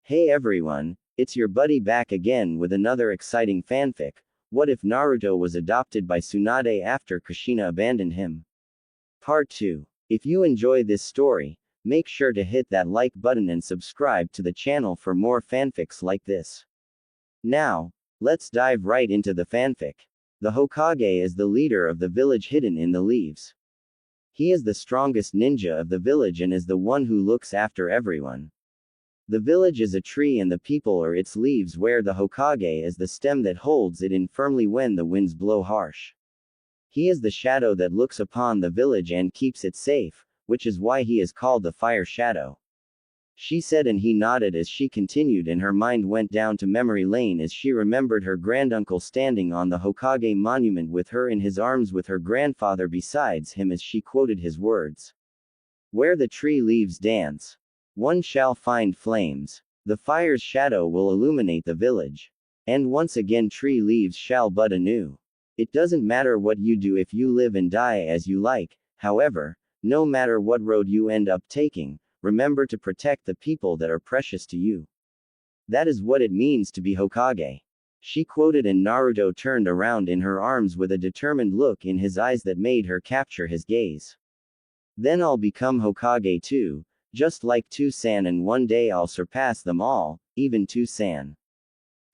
Hey everyone, it's your buddy back again with another exciting fanfic. What if Naruto was adopted by Tsunade after Kushina abandoned him? Part 2. If you enjoy this story, make sure to hit that like button and subscribe to the channel for more fanfics like this. Now, let's dive right into the fanfic. The Hokage is the leader of the village hidden in the leaves. He is the strongest ninja of the village and is the one who looks after everyone. The village is a tree and the people are its leaves, where the Hokage is the stem that holds it in firmly when the winds blow harsh. He is the shadow that looks upon the village and keeps it safe, which is why he is called the Fire Shadow. She said, and he nodded as she continued, and her mind went down to memory lane as she remembered her granduncle standing on the Hokage monument with her in his arms with her grandfather besides him as she quoted his words. Where the tree leaves dance, one shall find flames. The fire's shadow will illuminate the village. And once again tree leaves shall bud anew. It doesn't matter what you do if you live and die as you like, however, no matter what road you end up taking, remember to protect the people that are precious to you. That is what it means to be Hokage. She quoted, and Naruto turned around in her arms with a determined look in his eyes that made her capture his gaze. Then I'll become Hokage too, just like Tsunade, and one day I'll surpass them all, even Tsunade.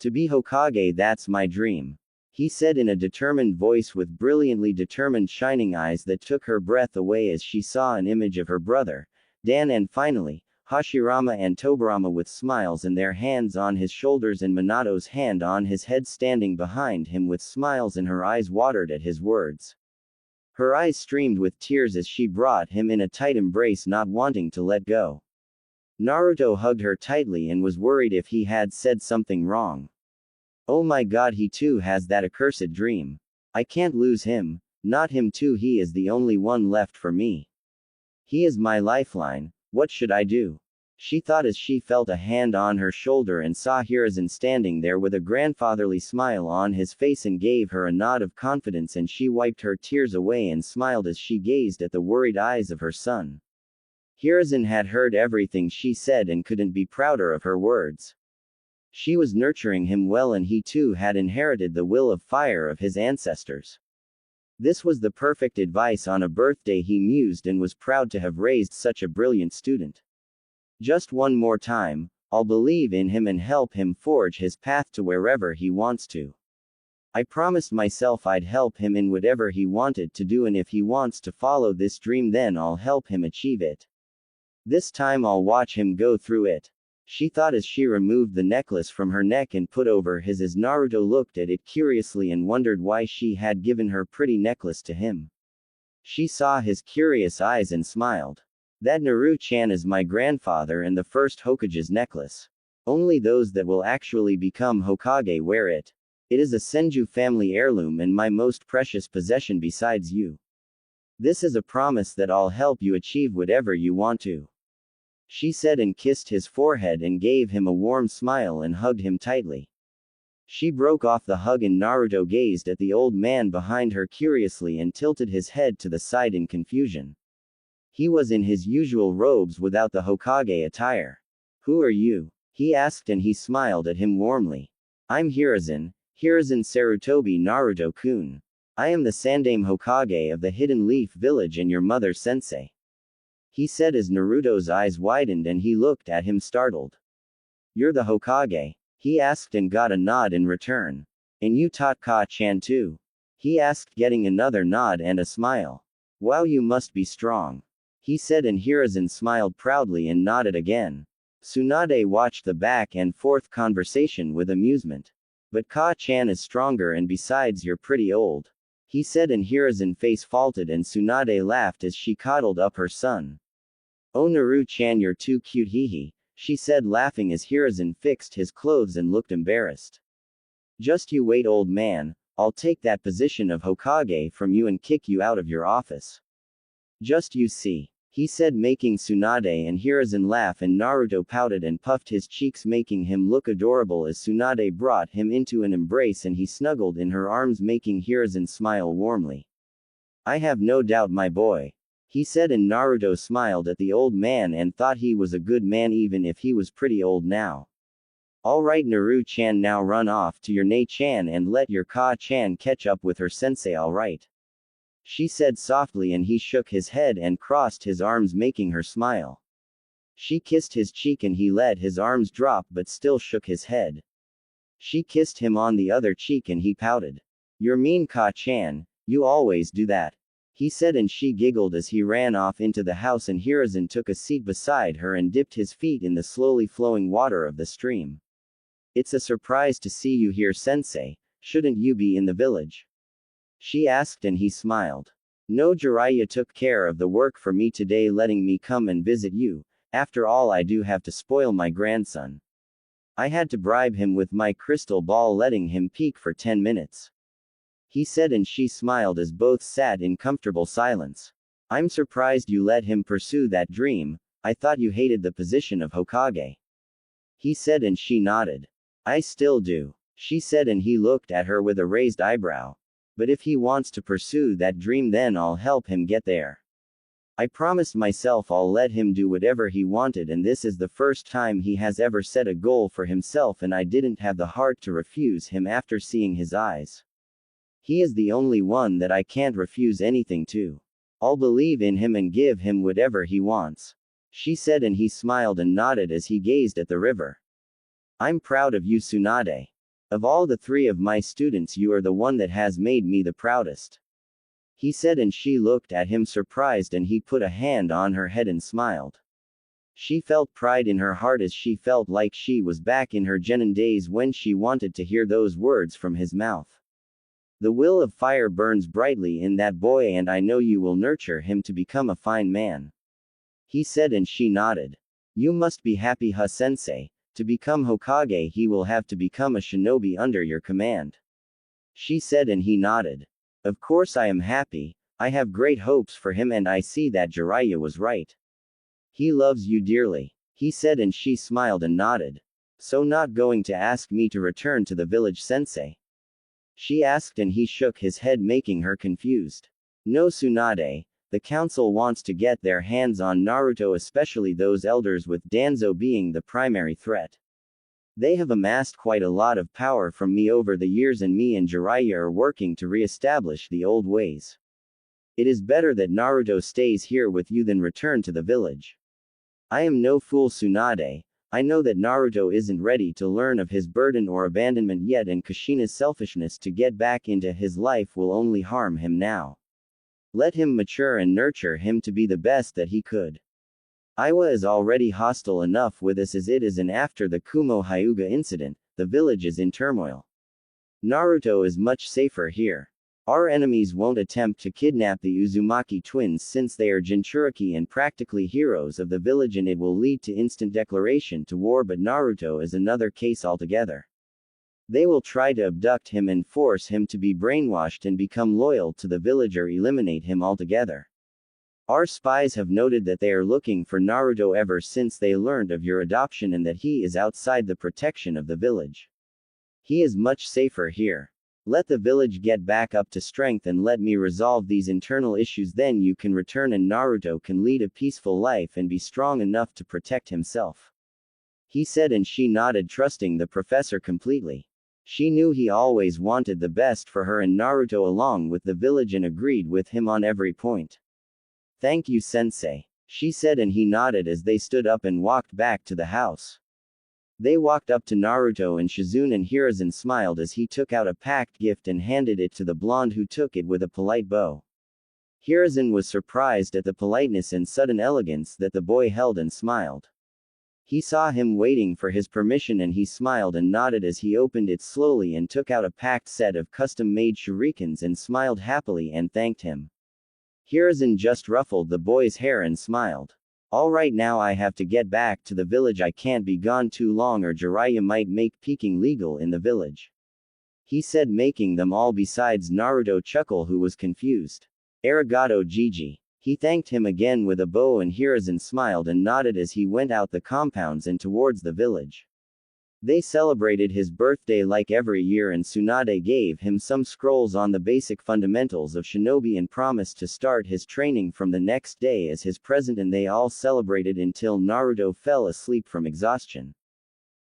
To be Hokage, that's my dream. He said in a determined voice with brilliantly determined shining eyes that took her breath away as she saw an image of her brother, Dan, and finally, Hashirama and Tobirama with smiles in their hands on his shoulders and Minato's hand on his head standing behind him with smiles, and her eyes watered at his words. Her eyes streamed with tears as she brought him in a tight embrace, not wanting to let go. Naruto hugged her tightly and was worried if he had said something wrong. Oh my god, he too has that accursed dream. I can't lose him, not him too, he is the only one left for me. He is my lifeline, what should I do? She thought as she felt a hand on her shoulder and saw Hiruzen standing there with a grandfatherly smile on his face and gave her a nod of confidence, and she wiped her tears away and smiled as she gazed at the worried eyes of her son. Hiruzen had heard everything she said and couldn't be prouder of her words. She was nurturing him well, and he too had inherited the will of fire of his ancestors. This was the perfect advice on a birthday, he mused, and was proud to have raised such a brilliant student. Just one more time, I'll believe in him and help him forge his path to wherever he wants to. I promised myself I'd help him in whatever he wanted to do, and if he wants to follow this dream, then I'll help him achieve it. This time I'll watch him go through it. She thought as she removed the necklace from her neck and put over his as Naruto looked at it curiously and wondered why she had given her pretty necklace to him. She saw his curious eyes and smiled. That Naruto-chan is my grandfather and the first Hokage's necklace. Only those that will actually become Hokage wear it. It is a Senju family heirloom and my most precious possession besides you. This is a promise that I'll help you achieve whatever you want to. She said, and kissed his forehead and gave him a warm smile and hugged him tightly. She broke off the hug and Naruto gazed at the old man behind her curiously and tilted his head to the side in confusion. He was in his usual robes without the Hokage attire. Who are you? He asked, and he smiled at him warmly. I'm Hiruzen Sarutobi Naruto-kun. I am the Sandaime Hokage of the Hidden Leaf Village and your mother sensei. He said as Naruto's eyes widened and he looked at him startled. You're the Hokage? He asked and got a nod in return. And you taught Ka-chan too? He asked, getting another nod and a smile. Wow, you must be strong. He said, and Hiruzen smiled proudly and nodded again. Tsunade watched the back and forth conversation with amusement. But Ka-chan is stronger, and besides you're pretty old. He said, and Hiruzen face faulted and Tsunade laughed as she coddled up her son. Oh Naruto-chan, you're too cute, hee, she said, laughing as Hiruzen fixed his clothes and looked embarrassed. Just you wait, old man, I'll take that position of Hokage from you and kick you out of your office. Just you see. He said, making Tsunade and Hiruzen laugh, and Naruto pouted and puffed his cheeks, making him look adorable as Tsunade brought him into an embrace and he snuggled in her arms, making Hiruzen smile warmly. I have no doubt, my boy. He said, and Naruto smiled at the old man and thought he was a good man even if he was pretty old now. Alright Naru-chan, now run off to your Nei-chan and let your Ka-chan catch up with her sensei, alright? She said softly, and he shook his head and crossed his arms, making her smile. She kissed his cheek and he let his arms drop but still shook his head. She kissed him on the other cheek and he pouted. You're mean, Ka-chan, you always do that, he said, and she giggled as he ran off into the house, and Hiruzen took a seat beside her and dipped his feet in the slowly flowing water of the stream. It's a surprise to see you here, sensei. Shouldn't you be in the village? She asked, and he smiled. No, Jiraiya took care of the work for me today, letting me come and visit you. After all, I do have to spoil my grandson. I had to bribe him with my crystal ball, letting him peek for 10 minutes. He said, and she smiled as both sat in comfortable silence. I'm surprised you let him pursue that dream. I thought you hated the position of Hokage. He said, and she nodded. I still do, she said, and he looked at her with a raised eyebrow. But if he wants to pursue that dream, then I'll help him get there. I promised myself I'll let him do whatever he wanted, and this is the first time he has ever set a goal for himself, and I didn't have the heart to refuse him after seeing his eyes. He is the only one that I can't refuse anything to. I'll believe in him and give him whatever he wants, she said, and he smiled and nodded as he gazed at the river. I'm proud of you, Tsunade. Of all the 3 of my students, you are the one that has made me the proudest, he said, and she looked at him surprised, and he put a hand on her head and smiled. She felt pride in her heart as she felt like she was back in her genin days when she wanted to hear those words from his mouth. The will of fire burns brightly in that boy, and I know you will nurture him to become a fine man, he said, and she nodded. You must be happy, sensei. To become Hokage, he will have to become a shinobi under your command, she said, and he nodded. Of course I am happy. I have great hopes for him, and I see that Jiraiya was right. He loves you dearly, he said, and she smiled and nodded. So not going to ask me to return to the village, sensei? She asked, and he shook his head, making her confused. No, Tsunade. The council wants to get their hands on Naruto, especially those elders, with Danzo being the primary threat. They have amassed quite a lot of power from me over the years, and me and Jiraiya are working to re-establish the old ways. It is better that Naruto stays here with you than return to the village. I am no fool, Tsunade. I know that Naruto isn't ready to learn of his burden or abandonment yet, and Kushina's selfishness to get back into his life will only harm him now. Let him mature and nurture him to be the best that he could. Iwa is already hostile enough with us as it is, and after the Kumo Hyuga incident, the village is in turmoil. Naruto is much safer here. Our enemies won't attempt to kidnap the Uzumaki twins since they are Jinchuriki and practically heroes of the village, and it will lead to instant declaration to war, but Naruto is another case altogether. They will try to abduct him and force him to be brainwashed and become loyal to the village or eliminate him altogether. Our spies have noted that they are looking for Naruto ever since they learned of your adoption and that he is outside the protection of the village. He is much safer here. Let the village get back up to strength and let me resolve these internal issues, then you can return and Naruto can lead a peaceful life and be strong enough to protect himself, he said, and she nodded, trusting the professor completely. She knew he always wanted the best for her and Naruto along with the village, and agreed with him on every point. Thank you, sensei, she said, and he nodded as they stood up and walked back to the house. They walked up to Naruto and Shizune, and Hiruzen smiled as he took out a packed gift and handed it to the blonde, who took it with a polite bow. Hiruzen was surprised at the politeness and sudden elegance that the boy held and smiled. He saw him waiting for his permission, and he smiled and nodded as he opened it slowly and took out a packed set of custom-made shurikens and smiled happily and thanked him. Hiruzen just ruffled the boy's hair and smiled. Alright, now I have to get back to the village. I can't be gone too long or Jiraiya might make peeking legal in the village, he said, making them all besides Naruto chuckle, who was confused. Arigato, Gigi. He thanked him again with a bow, and Hiruzen smiled and nodded as he went out the compounds and towards the village. They celebrated his birthday like every year, and Tsunade gave him some scrolls on the basic fundamentals of shinobi and promised to start his training from the next day as his present, and they all celebrated until Naruto fell asleep from exhaustion.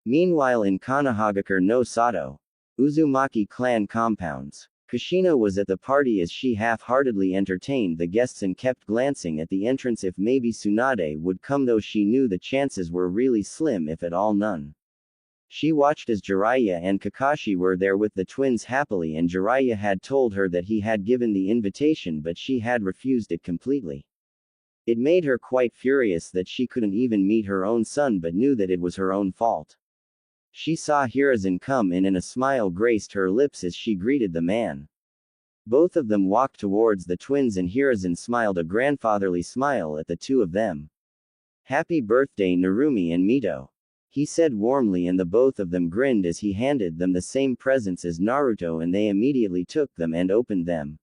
Meanwhile in Kanahagakure no Sato, Uzumaki clan compounds, Kushina was at the party as she half-heartedly entertained the guests and kept glancing at the entrance if maybe Tsunade would come, though she knew the chances were really slim if at all none. She watched as Jiraiya and Kakashi were there with the twins happily, and Jiraiya had told her that he had given the invitation but she had refused it completely. It made her quite furious that she couldn't even meet her own son but knew that it was her own fault. She saw Hiruzen come in and a smile graced her lips as she greeted the man. Both of them walked towards the twins and Hiruzen smiled a grandfatherly smile at the two of them. "Happy birthday Narumi and Mito," he said warmly, and the both of them grinned as he handed them the same presents as Naruto, and they immediately took them and opened them.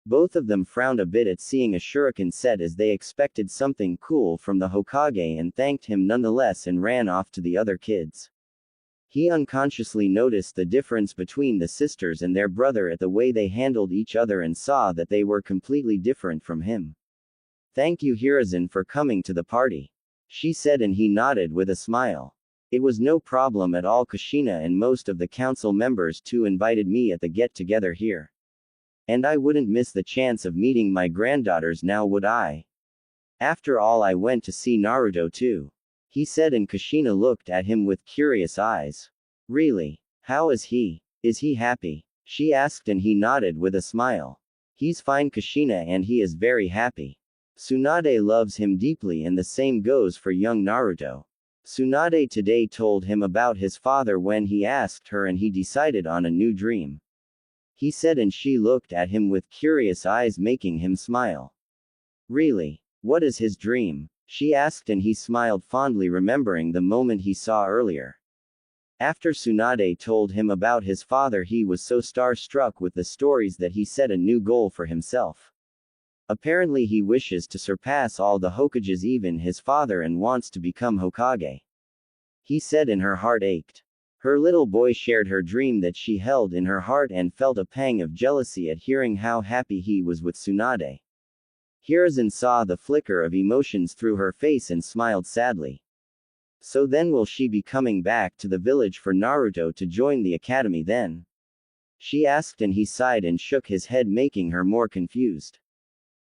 Both of them frowned a bit at seeing a shuriken set as they expected something cool from the Hokage and thanked him nonetheless and ran off to the other kids. He unconsciously noticed the difference between the sisters and their brother at the way they handled each other and saw that they were completely different from him. "Thank you Hiruzen for coming to the party," she said, and he nodded with a smile. "It was no problem at all. Kushina and most of the council members too invited me at the get-together here. And I wouldn't miss the chance of meeting my granddaughters now, would I? After all, I went to see Naruto too," he said, and Kushina looked at him with curious eyes. "Really? How is he? Is he happy?" she asked, and he nodded with a smile. "He's fine Kushina, and he is very happy. Tsunade loves him deeply, and the same goes for young Naruto. Tsunade today told him about his father when he asked her, and he decided on a new dream," he said, and she looked at him with curious eyes, making him smile. "Really? What is his dream?" she asked, and he smiled fondly, remembering the moment he saw earlier. After Tsunade told him about his father, he was so starstruck with the stories that he set a new goal for himself. Apparently he wishes to surpass all the Hokages, even his father, and wants to become Hokage. He said, and her heart ached. Her little boy shared her dream that she held in her heart and felt a pang of jealousy at hearing how happy he was with Tsunade. Hiruzen saw the flicker of emotions through her face and smiled sadly. "So then will she be coming back to the village for Naruto to join the academy then?" she asked, and he sighed and shook his head, making her more confused.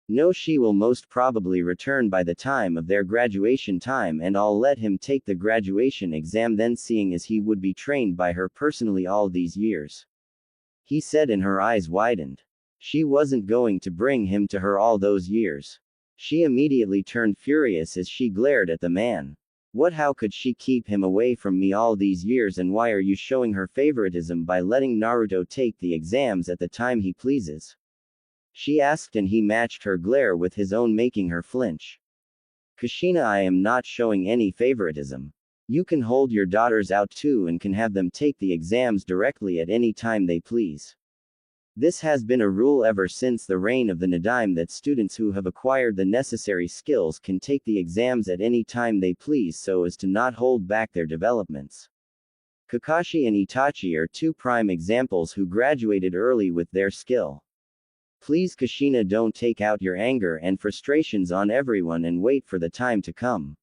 "No, she will most probably return by the time of their graduation time, and I'll let him take the graduation exam then, seeing as he would be trained by her personally all these years," he said, and her eyes widened. She wasn't going to bring him to her all those years. She immediately turned furious as she glared at the man. "What? How could she keep him away from me all these years, and why are you showing her favoritism by letting Naruto take the exams at the time he pleases?" she asked, and he matched her glare with his own, making her flinch. "Kushina, I am not showing any favoritism. You can hold your daughters out too and can have them take the exams directly at any time they please. This has been a rule ever since the reign of the Nadaime, that students who have acquired the necessary skills can take the exams at any time they please so as to not hold back their developments. Kakashi and Itachi are two prime examples who graduated early with their skill. Please Kushina, don't take out your anger and frustrations on everyone and wait for the time to come.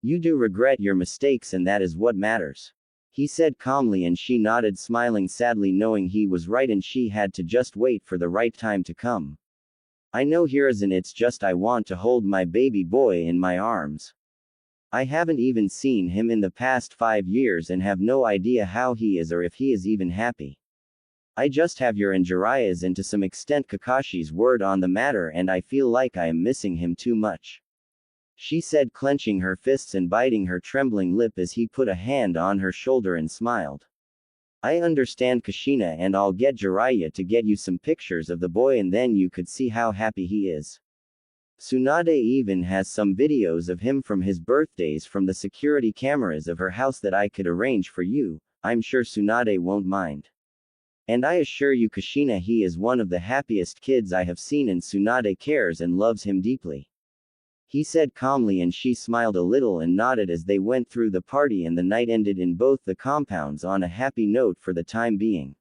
You do regret your mistakes, and that is what matters," he said calmly, and she nodded, smiling sadly, knowing he was right and she had to just wait for the right time to come. "I know Hiruzen, it's just I want to hold my baby boy in my arms. I haven't even seen him in the past 5 years and have no idea how he is or if he is even happy. I just have your and Jiraiya's and to some extent Kakashi's word on the matter, and I feel like I am missing him too much," she said, clenching her fists and biting her trembling lip as he put a hand on her shoulder and smiled. "I understand Kushina, and I'll get Jiraiya to get you some pictures of the boy and then you could see how happy he is. Tsunade even has some videos of him from his birthdays from the security cameras of her house that I could arrange for you. I'm sure Tsunade won't mind. And I assure you Kushina, he is one of the happiest kids I have seen, and Tsunade cares and loves him deeply," he said calmly, and she smiled a little and nodded as they went through the party, and the night ended in both the compounds on a happy note for the time being.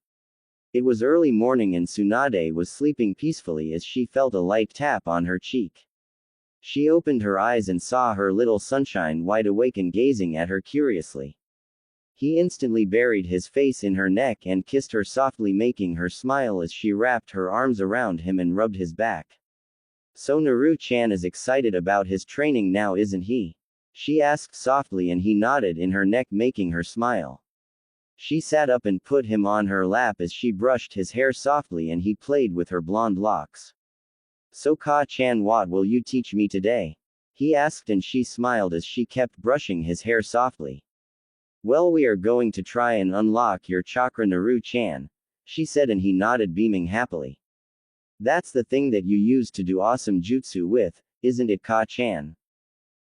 It was early morning and Tsunade was sleeping peacefully as she felt a light tap on her cheek. She opened her eyes and saw her little sunshine wide awake and gazing at her curiously. He instantly buried his face in her neck and kissed her softly, making her smile as she wrapped her arms around him and rubbed his back. So Naru-chan is excited about his training now, isn't he? She asked softly, and he nodded in her neck, making her smile. She sat up and put him on her lap as she brushed his hair softly and he played with her blonde locks. So Ka-chan, what will you teach me today? He asked, and she smiled as she kept brushing his hair softly. Well, we are going to try and unlock your chakra, Naru-chan, she said, and he nodded, beaming happily. That's the thing that you use to do awesome jutsu with, isn't it, Ka-chan?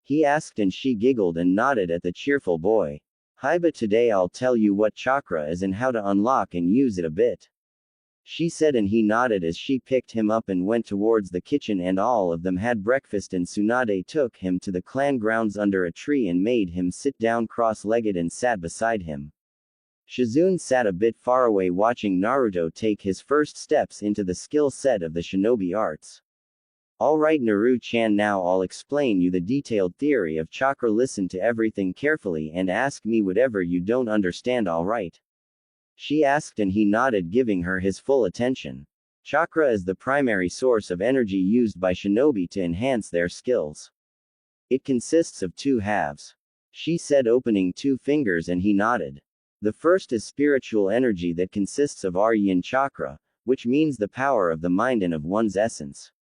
He asked, and she giggled and nodded at the cheerful boy. Hi, but today I'll tell you what chakra is and how to unlock and use it a bit, she said, and he nodded as she picked him up and went towards the kitchen, and all of them had breakfast, and Tsunade took him to the clan grounds under a tree and made him sit down cross-legged and sat beside him. Shizune sat a bit far away watching Naruto take his first steps into the skill set of the shinobi arts. Alright, Naru-chan, now I'll explain you the detailed theory of chakra. Listen to everything carefully and ask me whatever you don't understand, alright? She asked, and he nodded, giving her his full attention. Chakra is the primary source of energy used by shinobi to enhance their skills. It consists of two halves, she said, opening two fingers, and he nodded. The first is spiritual energy that consists of yin chakra, which means the power of the mind and of one's essence.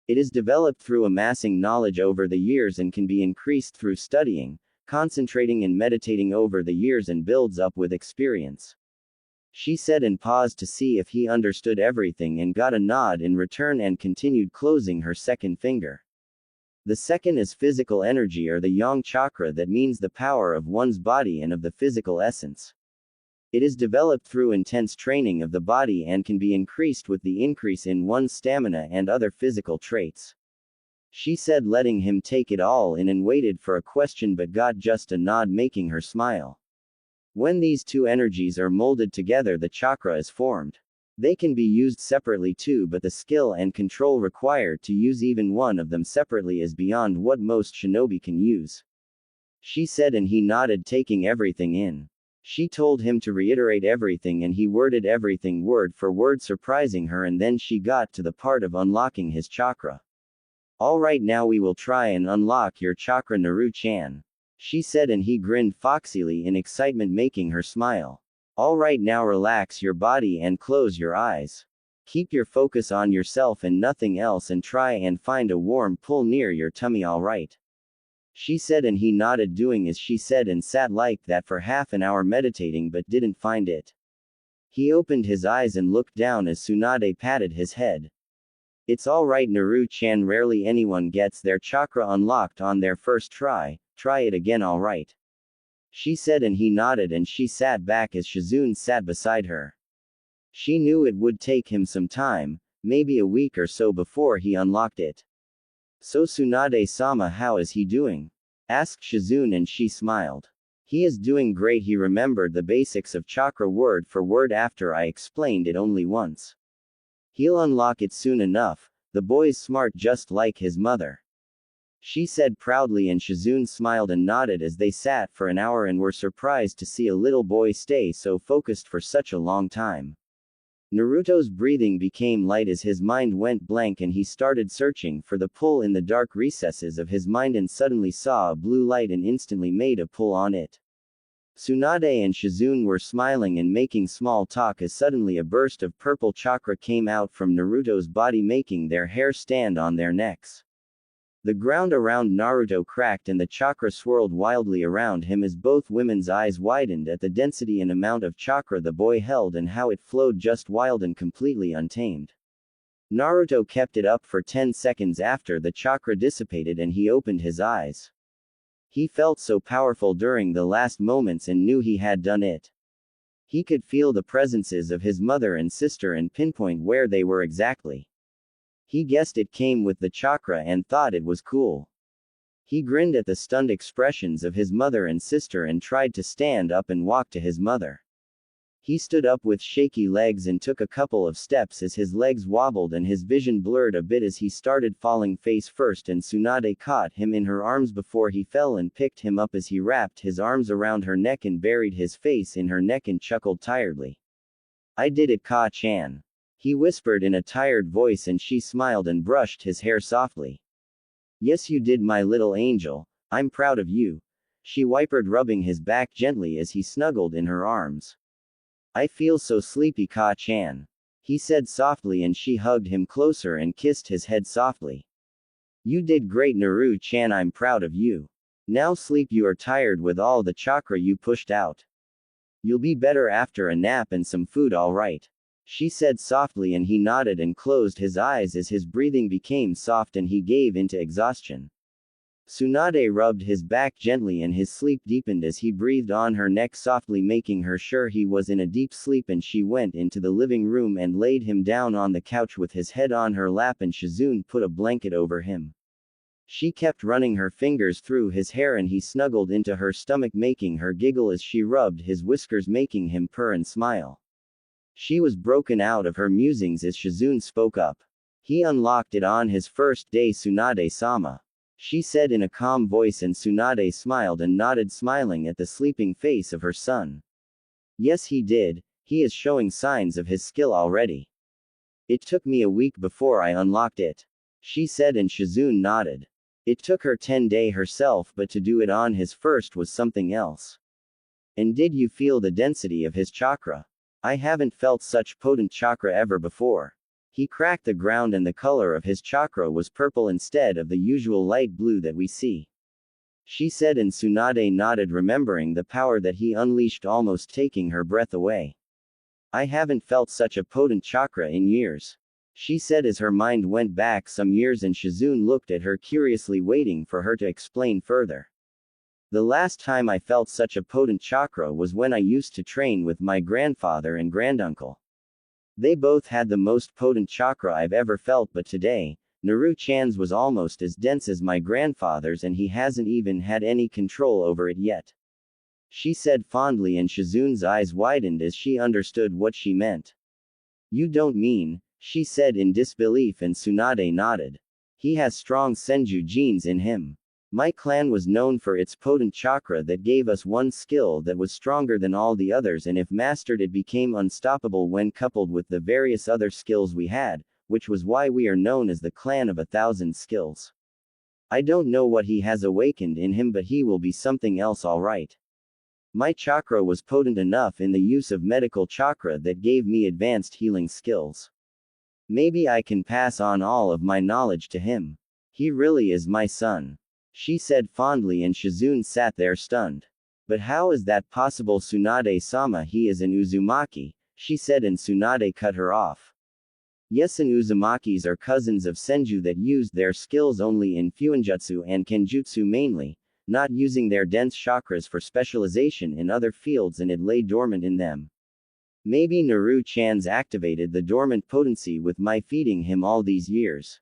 It is developed through amassing knowledge over the years and can be increased through studying, concentrating and meditating over the years, and builds up with experience. She said, and paused to see if he understood everything, and got a nod in return and continued, closing her second finger. The second is physical energy, or the yang chakra, that means the power of one's body and of the physical essence. It is developed through intense training of the body and can be increased with the increase in one's stamina and other physical traits. She said, letting him take it all in, and waited for a question but got just a nod, making her smile. When these two energies are molded together, the chakra is formed. They can be used separately too, but the skill and control required to use even one of them separately is beyond what most shinobi can use, she said, and he nodded, taking everything in. She told him to reiterate everything, and he worded everything word for word, surprising her, and then she got to the part of unlocking his chakra. Alright, now we will try and unlock your chakra, Naru-chan, she said, and he grinned foxily in excitement, making her smile. Alright, now relax your body and close your eyes. Keep your focus on yourself and nothing else, and try and find a warm pull near your tummy, alright? She said, and he nodded, doing as she said, and sat like that for half an hour meditating but didn't find it. He opened his eyes and looked down as Tsunade patted his head. It's alright, Naru-chan, rarely anyone gets their chakra unlocked on their first try. Try it again, alright? She said, and he nodded, and she sat back as Shizune sat beside her. She knew it would take him some time, maybe a week or so, before he unlocked it. So Tsunade-sama, how is he doing? Asked Shizune, and she smiled. He is doing great. He remembered the basics of chakra word for word after I explained it only once. He'll unlock it soon enough. The boy's smart, just like his mother, she said proudly, and Shizune smiled and nodded as they sat for an hour and were surprised to see a little boy stay so focused for such a long time. Naruto's breathing became light as his mind went blank, and he started searching for the pull in the dark recesses of his mind, and suddenly saw a blue light and instantly made a pull on it. Tsunade and Shizune were smiling and making small talk as suddenly a burst of purple chakra came out from Naruto's body, making their hair stand on their necks. The ground around Naruto cracked and the chakra swirled wildly around him as both women's eyes widened at the density and amount of chakra the boy held and how it flowed, just wild and completely untamed. Naruto kept it up for 10 seconds after the chakra dissipated and he opened his eyes. He felt so powerful during the last moments and knew he had done it. He could feel the presences of his mother and sister and pinpoint where they were exactly. He guessed it came with the chakra and thought it was cool. He grinned at the stunned expressions of his mother and sister and tried to stand up and walk to his mother. He stood up with shaky legs and took a couple of steps as his legs wobbled and his vision blurred a bit as he started falling face first, and Tsunade caught him in her arms before he fell and picked him up as he wrapped his arms around her neck and buried his face in her neck and chuckled tiredly. "I did it, Ka-chan," he whispered in a tired voice, and she smiled and brushed his hair softly. "Yes, you did, my little angel. I'm proud of you," she whimpered, rubbing his back gently as he snuggled in her arms. "I feel so sleepy, Ka-chan," he said softly, and she hugged him closer and kissed his head softly. "You did great, Naru-chan, I'm proud of you. Now sleep, you are tired with all the chakra you pushed out. You'll be better after a nap and some food, all right," she said softly, and he nodded and closed his eyes as his breathing became soft and he gave into exhaustion. Tsunade rubbed his back gently and his sleep deepened as he breathed on her neck softly, making her sure he was in a deep sleep, and she went into the living room and laid him down on the couch with his head on her lap, and Shizune put a blanket over him. She kept running her fingers through his hair and he snuggled into her stomach, making her giggle as she rubbed his whiskers, making him purr and smile. She was broken out of her musings as Shizune spoke up. "He unlocked it on his first day, Tsunade-sama," she said in a calm voice, and Tsunade smiled and nodded, smiling at the sleeping face of her son. "Yes, he did. He is showing signs of his skill already. It took me a week before I unlocked it," she said, and Shizune nodded. It took her 10 days herself, but to do it on his first was something else. "And did you feel the density of his chakra? I haven't felt such potent chakra ever before." He cracked the ground and the color of his chakra was purple instead of the usual light blue that we see, she said, and Tsunade nodded, remembering the power that he unleashed, almost taking her breath away. "I haven't felt such a potent chakra in years," she said as her mind went back some years, and Shizune looked at her curiously, waiting for her to explain further. "The last time I felt such a potent chakra was when I used to train with my grandfather and granduncle. They both had the most potent chakra I've ever felt, but today, Naru-chan's was almost as dense as my grandfather's, and he hasn't even had any control over it yet," she said fondly, and Shizune's eyes widened as she understood what she meant. "You don't mean," she said in disbelief, and Tsunade nodded. "He has strong Senju genes in him. My clan was known for its potent chakra that gave us one skill that was stronger than all the others, and if mastered it became unstoppable when coupled with the various other skills we had, which was why we are known as the clan of 1,000 skills. I don't know what he has awakened in him, but he will be something else, all right. My chakra was potent enough in the use of medical chakra that gave me advanced healing skills. Maybe I can pass on all of my knowledge to him. He really is my son," she said fondly, and Shizune sat there stunned. "But how is that possible, Tsunade-sama? He is an Uzumaki," she said, and Tsunade cut her off. "Yes, and Uzumakis are cousins of Senju that used their skills only in Fuinjutsu and Kenjutsu mainly, not using their dense chakras for specialization in other fields, and it lay dormant in them. Maybe Naru-chan's activated the dormant potency with my feeding him all these years.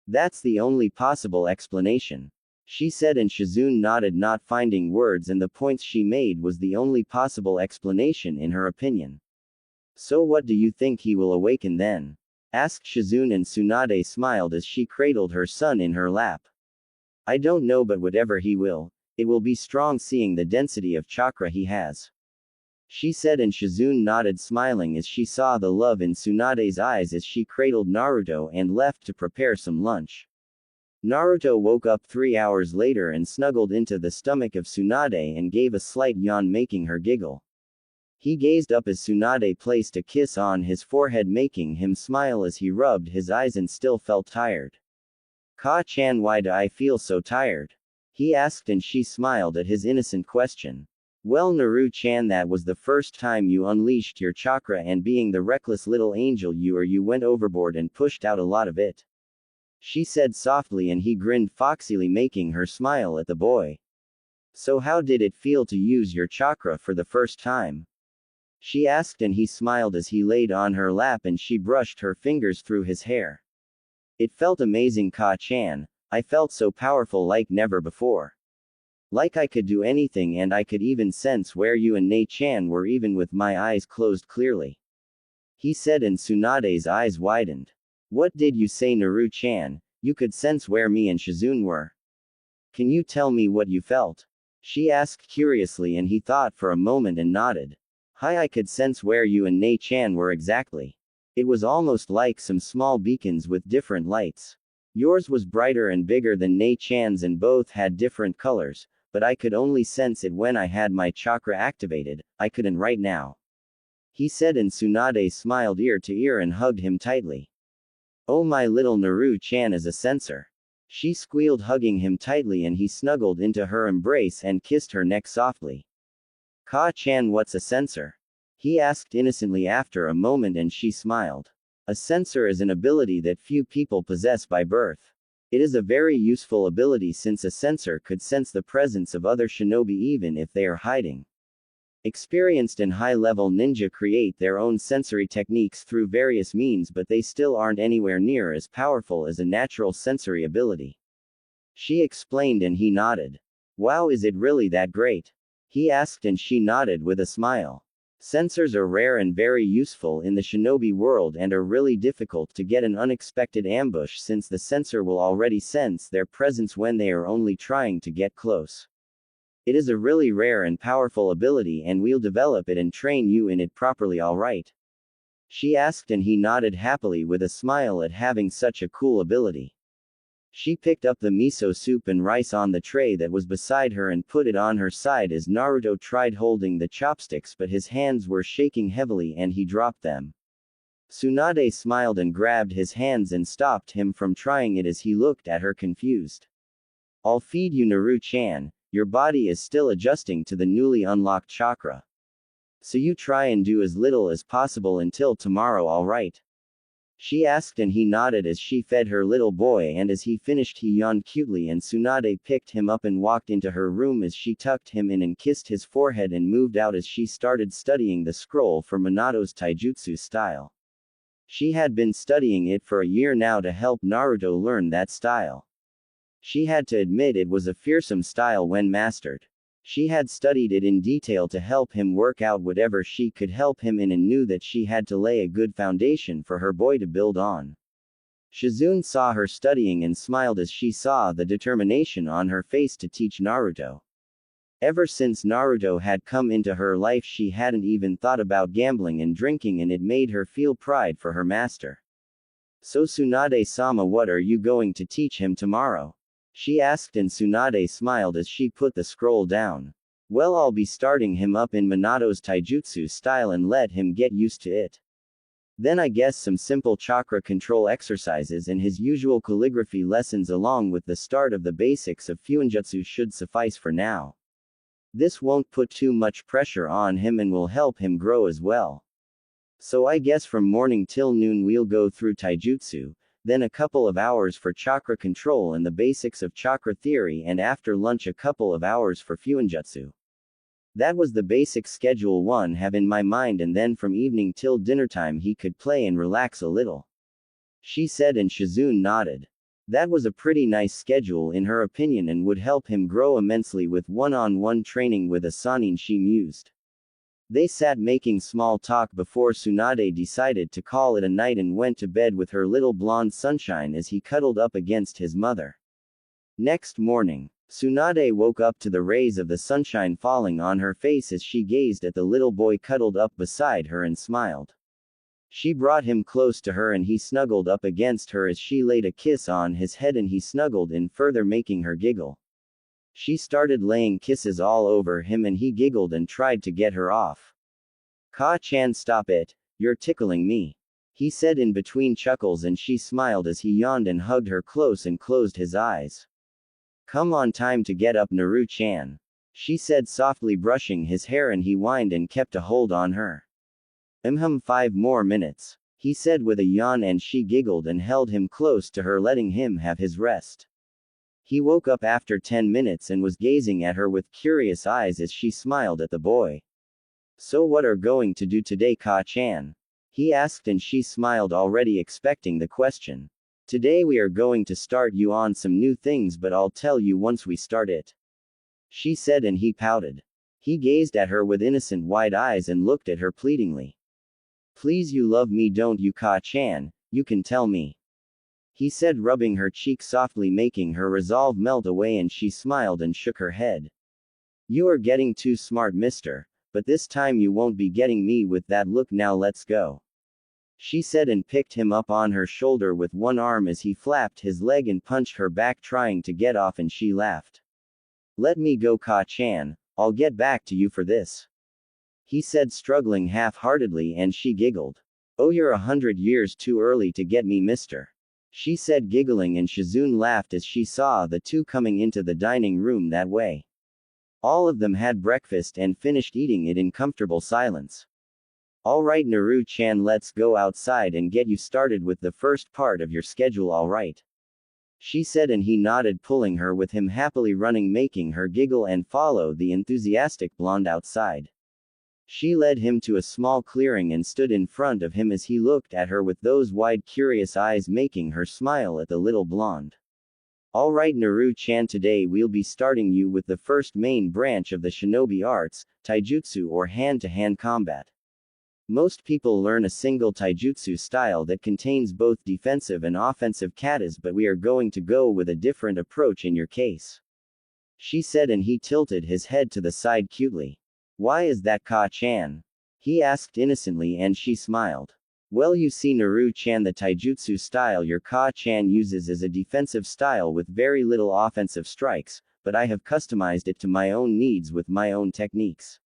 That's the only possible explanation," she said, and Shizune nodded, not finding words, and the points she made was the only possible explanation in her opinion. "So what do you think he will awaken then?" asked Shizune, and Tsunade smiled as she cradled her son in her lap. "I don't know, but whatever he will, it will be strong, seeing the density of chakra he has," she said, and Shizune nodded, smiling as she saw the love in Tsunade's eyes as she cradled Naruto and left to prepare some lunch. Naruto woke up 3 hours later and snuggled into the stomach of Tsunade and gave a slight yawn, making her giggle. He gazed up as Tsunade placed a kiss on his forehead, making him smile as he rubbed his eyes and still felt tired. "Ka-chan, why do I feel so tired?" he asked, and she smiled at his innocent question. "Well, Naru-chan, that was the first time you unleashed your chakra, and being the reckless little angel you went overboard and pushed out a lot of it," she said softly, and he grinned foxily, making her smile at the boy. "So how did it feel to use your chakra for the first time?" she asked, and he smiled as he laid on her lap and she brushed her fingers through his hair. "It felt amazing, Ka-chan. I felt so powerful like never before." Like I could do anything and I could even sense where you and Nei-chan were even with my eyes closed clearly. He said, and Tsunade's eyes widened. What did you say, Naru-chan? You could sense where me and Shizune were. Can you tell me what you felt? She asked curiously, and he thought for a moment and nodded. Hi, I could sense where you and Nei-chan were exactly. It was almost like some small beacons with different lights. Yours was brighter and bigger than Nei-chan's and both had different colors, but I could only sense it when I had my chakra activated. I couldn't right now. He said, and Tsunade smiled ear to ear and hugged him tightly. Oh, my little Naru-chan is a sensor. She squealed, hugging him tightly, and he snuggled into her embrace and kissed her neck softly. Ka-chan, what's a sensor? He asked innocently after a moment, and she smiled. A sensor is an ability that few people possess by birth. It is a very useful ability since a sensor could sense the presence of other shinobi even if they are hiding. Experienced and high-level ninja create their own sensory techniques through various means, but they still aren't anywhere near as powerful as a natural sensory ability. She explained, and he nodded. Wow, is it really that great? He asked, and she nodded with a smile. Sensors are rare and very useful in the shinobi world and are really difficult to get an unexpected ambush since the sensor will already sense their presence when they are only trying to get close. It is a really rare and powerful ability, and we'll develop it and train you in it properly, alright? She asked, and he nodded happily with a smile at having such a cool ability. She picked up the miso soup and rice on the tray that was beside her and put it on her side as Naruto tried holding the chopsticks, but his hands were shaking heavily and he dropped them. Tsunade smiled and grabbed his hands and stopped him from trying it as he looked at her confused. I'll feed you, Naru-chan. Your body is still adjusting to the newly unlocked chakra. So you try and do as little as possible until tomorrow, alright? She asked, and he nodded as she fed her little boy, and as he finished he yawned cutely, and Tsunade picked him up and walked into her room as she tucked him in and kissed his forehead and moved out as she started studying the scroll for Minato's taijutsu style. She had been studying it for a year now to help Naruto learn that style. She had to admit it was a fearsome style when mastered. She had studied it in detail to help him work out whatever she could help him in and knew that she had to lay a good foundation for her boy to build on. Shizune saw her studying and smiled as she saw the determination on her face to teach Naruto. Ever since Naruto had come into her life, she hadn't even thought about gambling and drinking, and it made her feel pride for her master. So Tsunade-sama, what are you going to teach him tomorrow? She asked, and Tsunade smiled as she put the scroll down. Well, I'll be starting him up in Minato's taijutsu style and let him get used to it. Then I guess some simple chakra control exercises and his usual calligraphy lessons along with the start of the basics of fuinjutsu should suffice for now. This won't put too much pressure on him and will help him grow as well. So I guess from morning till noon we'll go through taijutsu, then a couple of hours for chakra control and the basics of chakra theory, and after lunch a couple of hours for fuinjutsu. That was the basic schedule one have in my mind, and then from evening till dinnertime he could play and relax a little. She said, and Shizune nodded. That was a pretty nice schedule in her opinion and would help him grow immensely with one-on-one training with a Sanin, she mused. They sat making small talk before Tsunade decided to call it a night and went to bed with her little blonde sunshine as he cuddled up against his mother. Next morning, Tsunade woke up to the rays of the sunshine falling on her face as she gazed at the little boy cuddled up beside her and smiled. She brought him close to her and he snuggled up against her as she laid a kiss on his head and he snuggled in further, making her giggle. She started laying kisses all over him and he giggled and tried to get her off. Ka-chan, stop it, you're tickling me. He said in between chuckles, and she smiled as he yawned and hugged her close and closed his eyes. Come on, time to get up, Naru-chan. She said softly, brushing his hair, and he whined and kept a hold on her. 5 more minutes. He said with a yawn, and she giggled and held him close to her, letting him have his rest. He woke up after 10 minutes and was gazing at her with curious eyes as she smiled at the boy. So what are going to do today, Ka-chan? He asked, and she smiled, already expecting the question. Today we are going to start you on some new things, but I'll tell you once we start it. she said, and he pouted. He gazed at her with innocent wide eyes and looked at her pleadingly. Please, you love me, don't you, Ka-chan? You can tell me. He said, rubbing her cheek softly, making her resolve melt away, and she smiled and shook her head. You are getting too smart, mister, but this time you won't be getting me with that look. Now let's go. She said, and picked him up on her shoulder with one arm as he flapped his leg and punched her back, trying to get off, and she laughed. Let me go, Ka-chan. I'll get back to you for this. He said, struggling half-heartedly, and she giggled. Oh, you're 100 years too early to get me, mister. She said, giggling, and Shizune laughed as she saw the two coming into the dining room that way. All of them had breakfast and finished eating it in comfortable silence. All right, Naru-chan, let's go outside and get you started with the first part of your schedule, all right? She said, and he nodded, pulling her with him, happily running, making her giggle and follow the enthusiastic blonde outside. She led him to a small clearing and stood in front of him as he looked at her with those wide, curious eyes, making her smile at the little blonde. All right, Naru-chan, today we'll be starting you with the first main branch of the shinobi arts, taijutsu, or hand-to-hand combat. Most people learn a single taijutsu style that contains both defensive and offensive katas, but we are going to go with a different approach in your case. She said, and he tilted his head to the side cutely. Why is that, Ka-chan? He asked innocently, and she smiled. Well, you see, Naru-chan, the taijutsu style your Ka-chan uses is a defensive style with very little offensive strikes, but I have customized it to my own needs with my own techniques.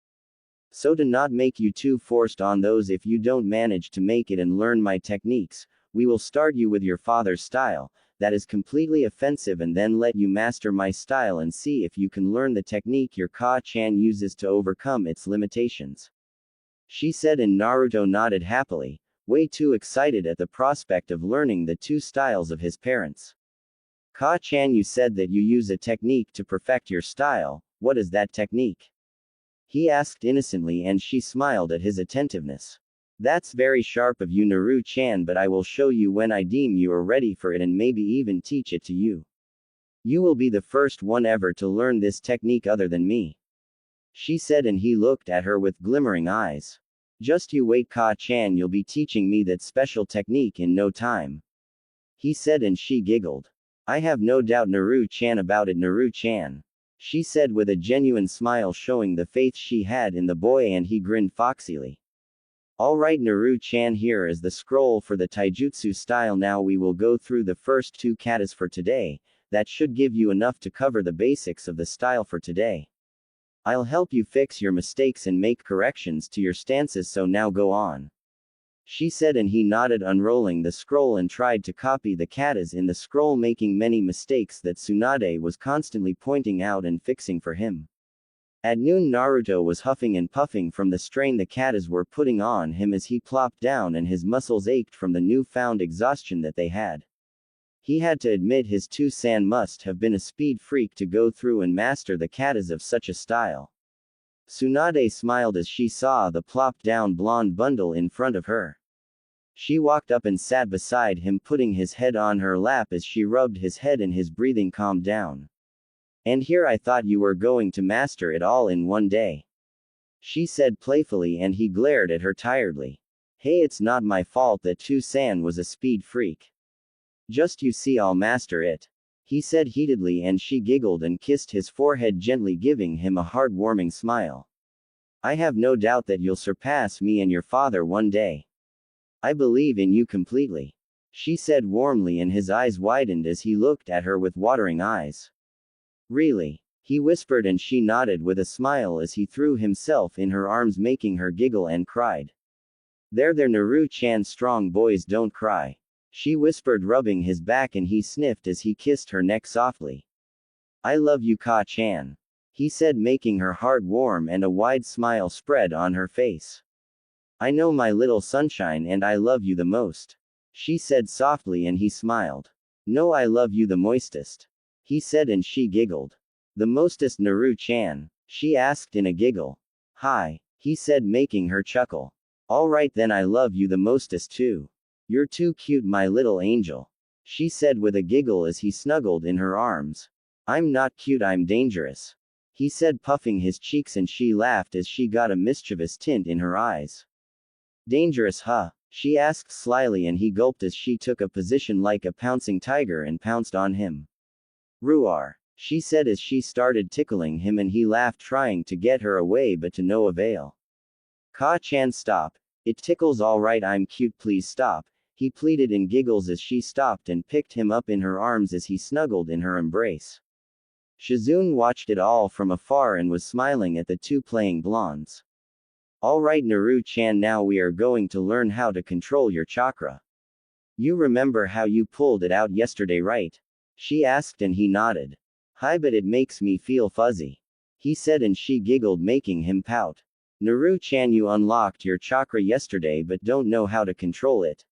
So to not make you too forced on those, if you don't manage to make it and learn my techniques, we will start you with your father's style, that is completely offensive, and then let you master my style and see if you can learn the technique your Ka-chan uses to overcome its limitations. She said, and Naruto nodded happily, way too excited at the prospect of learning the two styles of his parents. Ka-chan, you said that you use a technique to perfect your style. What is that technique? He asked innocently, and she smiled at his attentiveness. That's very sharp of you, Naru-chan, but I will show you when I deem you are ready for it, and maybe even teach it to you. You will be the first one ever to learn this technique other than me. She said, and he looked at her with glimmering eyes. Just you wait, Ka-chan, you'll be teaching me that special technique in no time. He said, and she giggled. I have no doubt, Naru-chan, about it, Naru-chan. She said with a genuine smile, showing the faith she had in the boy, and he grinned foxily. All right, Naru-chan, here is the scroll for the taijutsu style. Now we will go through the first two katas for today. That should give you enough to cover the basics of the style for today. I'll help you fix your mistakes and make corrections to your stances, so now go on. She said, and he nodded, unrolling the scroll and tried to copy the katas in the scroll, making many mistakes that Tsunade was constantly pointing out and fixing for him. At noon, Naruto was huffing and puffing from the strain the katas were putting on him as he plopped down, and his muscles ached from the newfound exhaustion that they had. He had to admit his Tsunade must have been a speed freak to go through and master the katas of such a style. Tsunade smiled as she saw the plopped-down blonde bundle in front of her. She walked up and sat beside him, putting his head on her lap as she rubbed his head, and his breathing calmed down. And here I thought you were going to master it all in one day. She said playfully, and he glared at her tiredly. Hey, it's not my fault that Tsunade was a speed freak. Just you see, I'll master it. He said heatedly, and she giggled and kissed his forehead gently, giving him a heart-warming smile. I have no doubt that you'll surpass me and your father one day. I believe in you completely. She said warmly, and his eyes widened as he looked at her with watering eyes. Really? He whispered, and she nodded with a smile as he threw himself in her arms, making her giggle and cried. There, Naru-chan, strong boys don't cry. She whispered, rubbing his back, and he sniffed as he kissed her neck softly. I love you, Ka-chan. He said, making her heart warm, and a wide smile spread on her face. I know, my little sunshine, and I love you the most. She said softly, and he smiled. No, I love you the moistest. He said, and she giggled. The mostest, Naru-chan? She asked in a giggle. Hi. He said, making her chuckle. All right then, I love you the mostest too. You're too cute, my little angel. She said with a giggle as he snuggled in her arms. I'm not cute, I'm dangerous. he said, puffing his cheeks, and she laughed as she got a mischievous tint in her eyes. Dangerous, huh? She asked slyly, and he gulped as she took a position like a pouncing tiger and pounced on him. Ruar, she said as she started tickling him, and he laughed, trying to get her away but to no avail. Ka-chan, stop. It tickles all right, I'm cute, please stop, he pleaded in giggles as she stopped and picked him up in her arms as he snuggled in her embrace. Shizune watched it all from afar and was smiling at the two playing blondes. Alright Naru-chan, now we are going to learn how to control your chakra. You remember how you pulled it out yesterday, right? She asked, and he nodded. Hi, but it makes me feel fuzzy, he said, and she giggled, making him pout. Naru-chan, you unlocked your chakra yesterday but don't know how to control it.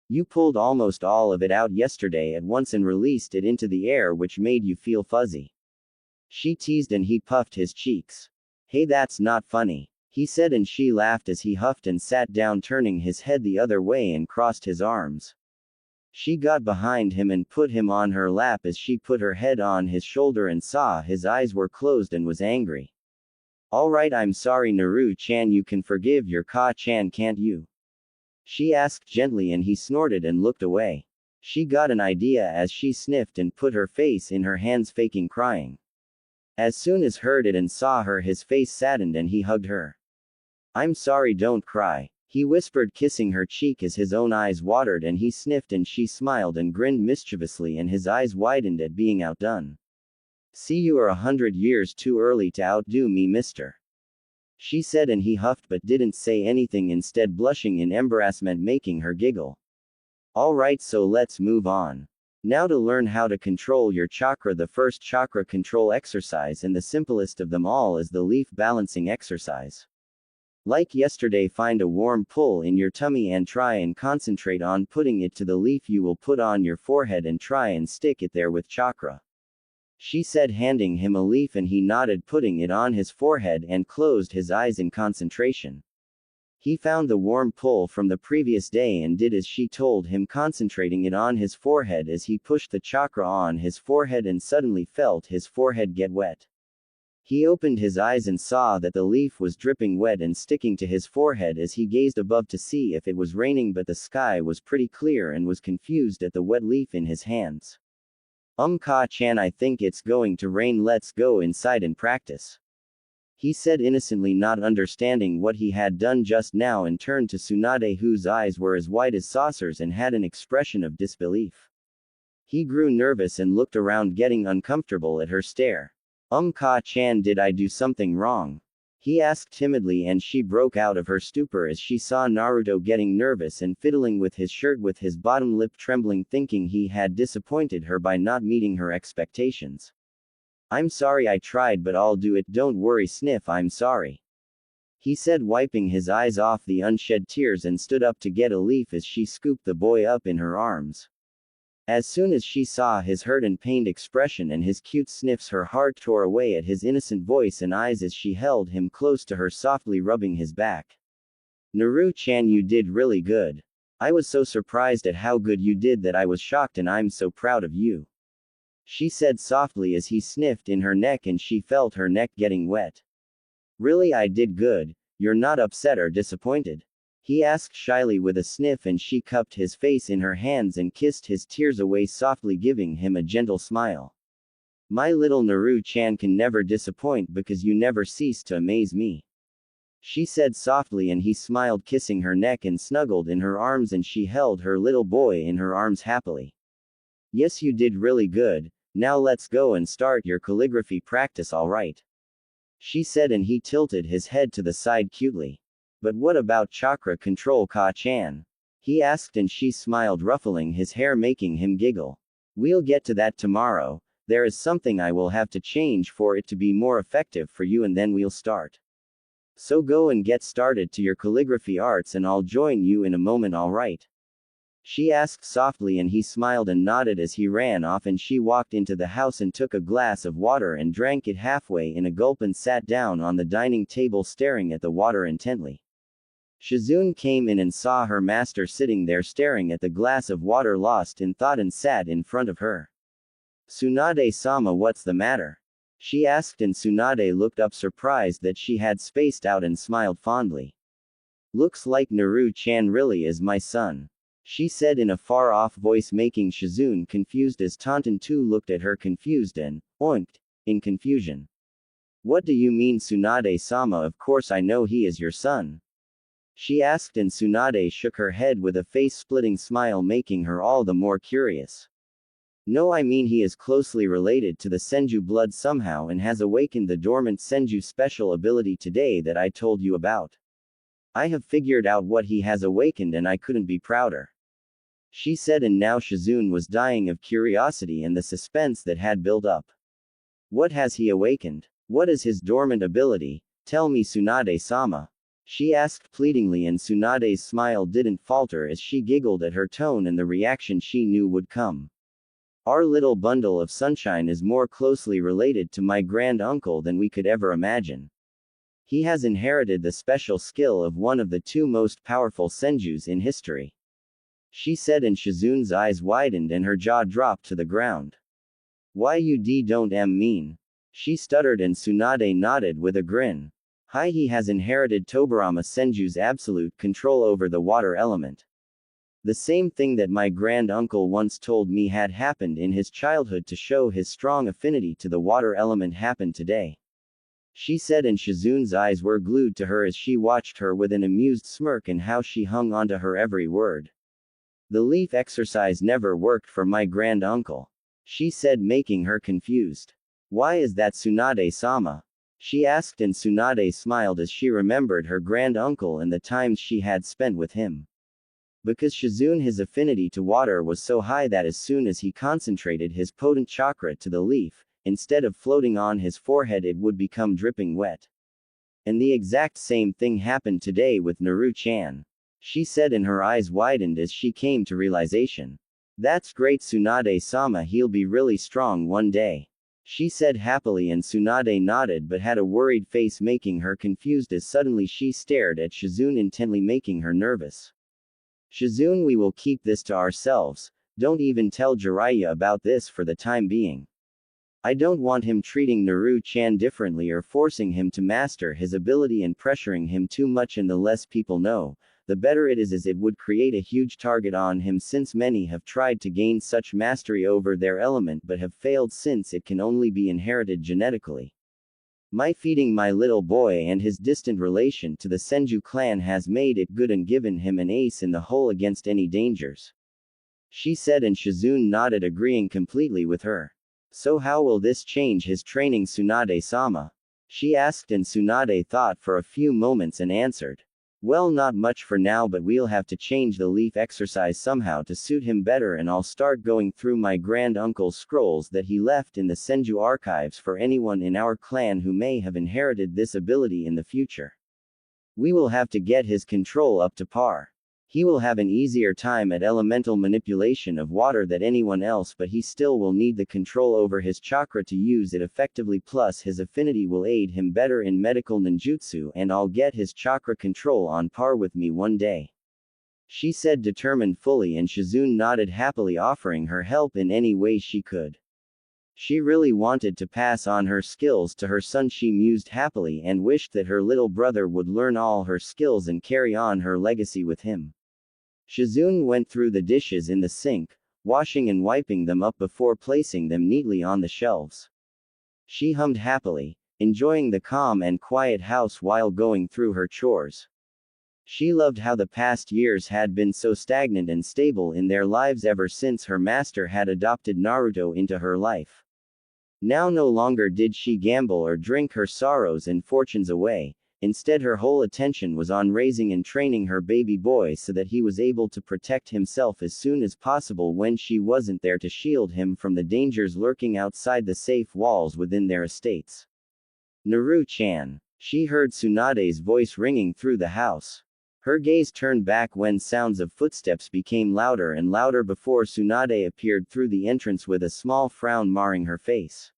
You pulled almost all of it out yesterday at once and released it into the air, which made you feel fuzzy. She teased, and he puffed his cheeks. Hey, that's not funny, he said, and she laughed as he huffed and sat down, turning his head the other way and crossed his arms. She got behind him and put him on her lap as she put her head on his shoulder and saw his eyes were closed and was angry. Alright, I'm sorry Naru-chan, you can forgive your Ka-chan, can't you? She asked gently, and he snorted and looked away. She got an idea as she sniffed and put her face in her hands, faking crying. As soon as heard it and saw her, his face saddened and he hugged her. I'm sorry, don't cry, he whispered, kissing her cheek as his own eyes watered, and he sniffed and she smiled and grinned mischievously and his eyes widened at being outdone. See, you are 100 years too early to outdo me, mister, she said, and he huffed but didn't say anything, instead blushing in embarrassment, making her giggle. Alright, so let's move on. Now to learn how to control your chakra. The first chakra control exercise, and the simplest of them all, is the leaf balancing exercise. Like yesterday, find a warm pull in your tummy and try and concentrate on putting it to the leaf you will put on your forehead, and try and stick it there with chakra, she said, handing him a leaf, and he nodded, putting it on his forehead and closed his eyes in concentration. He found the warm pull from the previous day and did as she told him, concentrating it on his forehead as he pushed the chakra on his forehead and suddenly felt his forehead get wet. He opened his eyes and saw that the leaf was dripping wet and sticking to his forehead as he gazed above to see if it was raining, but the sky was pretty clear and was confused at the wet leaf in his hands. Ka-chan, I think it's going to rain, let's go inside and practice, he said innocently, not understanding what he had done just now, and turned to Tsunade, whose eyes were as wide as saucers and had an expression of disbelief. He grew nervous and looked around, getting uncomfortable at her stare. Ka-chan, did I do something wrong? He asked timidly, and she broke out of her stupor as she saw Naruto getting nervous and fiddling with his shirt with his bottom lip trembling, thinking he had disappointed her by not meeting her expectations. I'm sorry, I tried, but I'll do it, don't worry, sniff, I'm sorry, he said, wiping his eyes off the unshed tears, and stood up to get a leaf as she scooped the boy up in her arms. As soon as she saw his hurt and pained expression and his cute sniffs, her heart tore away at his innocent voice and eyes as she held him close to her, softly rubbing his back. Naru-chan, you did really good. I was so surprised at how good you did that I was shocked, and I'm so proud of you, she said softly as he sniffed in her neck and she felt her neck getting wet. Really, I did good. You're not upset or disappointed? He asked shyly with a sniff, and she cupped his face in her hands and kissed his tears away softly, giving him a gentle smile. My little Naru-chan can never disappoint because you never cease to amaze me, she said softly, and he smiled, kissing her neck and snuggled in her arms, and she held her little boy in her arms happily. Yes, you did really good. Now let's go and start your calligraphy practice, alright, she said, and he tilted his head to the side cutely. But what about chakra control, Ka-chan? He asked, and she smiled, ruffling his hair, making him giggle. We'll get to that tomorrow. There is something I will have to change for it to be more effective for you, and then we'll start. So go and get started to your calligraphy arts, and I'll join you in a moment, alright? She asked softly, and he smiled and nodded as he ran off, and she walked into the house and took a glass of water and drank it halfway in a gulp and sat down on the dining table, staring at the water intently. Shizune came in and saw her master sitting there staring at the glass of water, lost in thought, and sat in front of her. Tsunade-sama, what's the matter? she asked, and Tsunade looked up surprised that she had spaced out and smiled fondly. Looks like Naru-chan really is my son, she said in a far-off voice, making Shizune confused as Tonton too looked at her confused and oinked in confusion. What do you mean, Tsunade-sama? Of course I know he is your son, she asked, and Tsunade shook her head with a face-splitting smile, making her all the more curious. No, I mean he is closely related to the Senju blood somehow and has awakened the dormant Senju special ability today that I told you about. I have figured out what he has awakened and I couldn't be prouder, she said, and now Shizune was dying of curiosity and the suspense that had built up. What has he awakened? What is his dormant ability? Tell me, Tsunade-sama, she asked pleadingly, and Tsunade's smile didn't falter as she giggled at her tone and the reaction she knew would come. Our little bundle of sunshine is more closely related to my grand uncle than we could ever imagine. He has inherited the special skill of one of the two most powerful Senjus in history, she said, and Shizune's eyes widened and her jaw dropped to the ground. Why you don't mean? She stuttered, and Tsunade nodded with a grin. Hi, he has inherited Tobirama Senju's absolute control over the water element. The same thing that my grand uncle once told me had happened in his childhood to show his strong affinity to the water element happened today, she said, and Shizune's eyes were glued to her as she watched her with an amused smirk and how she hung onto her every word. The leaf exercise never worked for my grand uncle, she said, making her confused. Why is that, Tsunade-sama? She asked, and Tsunade smiled as she remembered her grand uncle and the times she had spent with him. Because Shizune, his affinity to water was so high that as soon as he concentrated his potent chakra to the leaf, instead of floating on his forehead it would become dripping wet. And the exact same thing happened today with Naru-chan, she said, and her eyes widened as she came to realization. That's great, Tsunade-sama, he'll be really strong one day, she said happily, and Tsunade nodded but had a worried face, making her confused as suddenly she stared at Shizune intently, making her nervous. Shizune, we will keep this to ourselves, don't even tell Jiraiya about this for the time being. I don't want him treating Naru-chan differently or forcing him to master his ability and pressuring him too much, and the less people know, the better it is, as it would create a huge target on him, since many have tried to gain such mastery over their element but have failed since it can only be inherited genetically. My feeding my little boy and his distant relation to the Senju clan has made it good and given him an ace in the hole against any dangers, she said, and Shizune nodded, agreeing completely with her. So how will this change his training, Tsunade-sama? She asked, and Tsunade thought for a few moments and answered. Well, not much for now, but we'll have to change the leaf exercise somehow to suit him better, and I'll start going through my grand uncle's scrolls that he left in the Senju archives for anyone in our clan who may have inherited this ability in the future. We will have to get his control up to par. He will have an easier time at elemental manipulation of water than anyone else, but he still will need the control over his chakra to use it effectively, plus his affinity will aid him better in medical ninjutsu, and I'll get his chakra control on par with me one day, she said, determined fully, and Shizune nodded happily, offering her help in any way she could. She really wanted to pass on her skills to her son, she mused happily, and wished that her little brother would learn all her skills and carry on her legacy with him. Shizune went through the dishes in the sink, washing and wiping them up before placing them neatly on the shelves. She hummed happily, enjoying the calm and quiet house while going through her chores. She loved how the past years had been so stagnant and stable in their lives ever since her master had adopted Naruto into her life. Now no longer did she gamble or drink her sorrows and fortunes away. Instead, her whole attention was on raising and training her baby boy so that he was able to protect himself as soon as possible when she wasn't there to shield him from the dangers lurking outside the safe walls within their estates. Naru-chan. She heard Tsunade's voice ringing through the house. Her gaze turned back when sounds of footsteps became louder and louder before Tsunade appeared through the entrance with a small frown marring her face.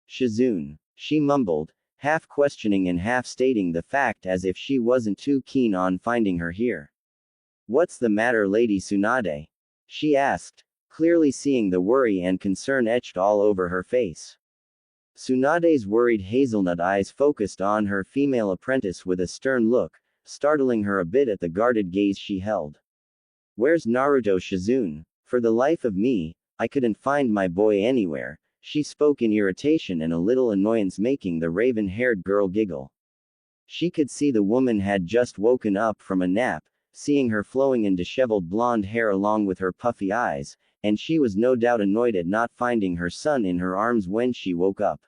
Shizune, she mumbled, half questioning and half stating the fact as if she wasn't too keen on finding her here. What's the matter, Lady Tsunade? She asked, clearly seeing the worry and concern etched all over her face. Tsunade's worried hazelnut eyes focused on her female apprentice with a stern look, startling her a bit at the guarded gaze she held. Where's Naruto Shizune? For the life of me, I couldn't find my boy anywhere, she spoke in irritation and a little annoyance, making the raven-haired girl giggle. She could see the woman had just woken up from a nap, seeing her flowing and disheveled blonde hair along with her puffy eyes, and she was no doubt annoyed at not finding her son in her arms when she woke up.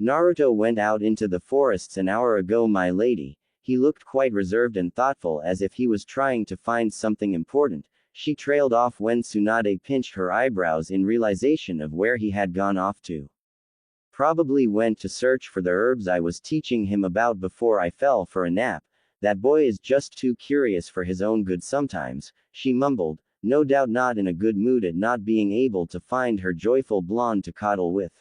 Naruto went out into the forests an hour ago, my lady. He looked quite reserved and thoughtful, as if he was trying to find something important. She trailed off when Tsunade pinched her eyebrows in realization of where he had gone off to. Probably went to search for the herbs I was teaching him about before I fell for a nap. That boy is just too curious for his own good sometimes, she mumbled, no doubt not in a good mood at not being able to find her joyful blonde to cuddle with.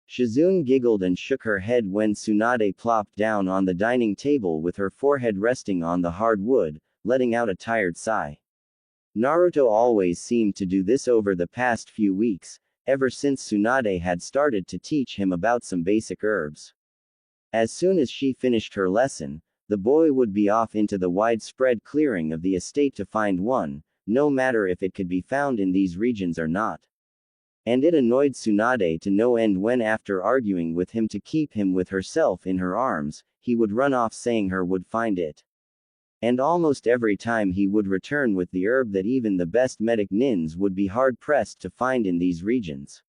Shizune giggled and shook her head when Tsunade plopped down on the dining table with her forehead resting on the hard wood, letting out a tired sigh. Naruto always seemed to do this over the past few weeks, ever since Tsunade had started to teach him about some basic herbs. As soon as she finished her lesson, the boy would be off into the widespread clearing of the estate to find one, no matter if it could be found in these regions or not. And it annoyed Tsunade to no end when, after arguing with him to keep him with herself in her arms, he would run off saying her would find it. And almost every time he would return with the herb that even the best medic nins would be hard-pressed to find in these regions.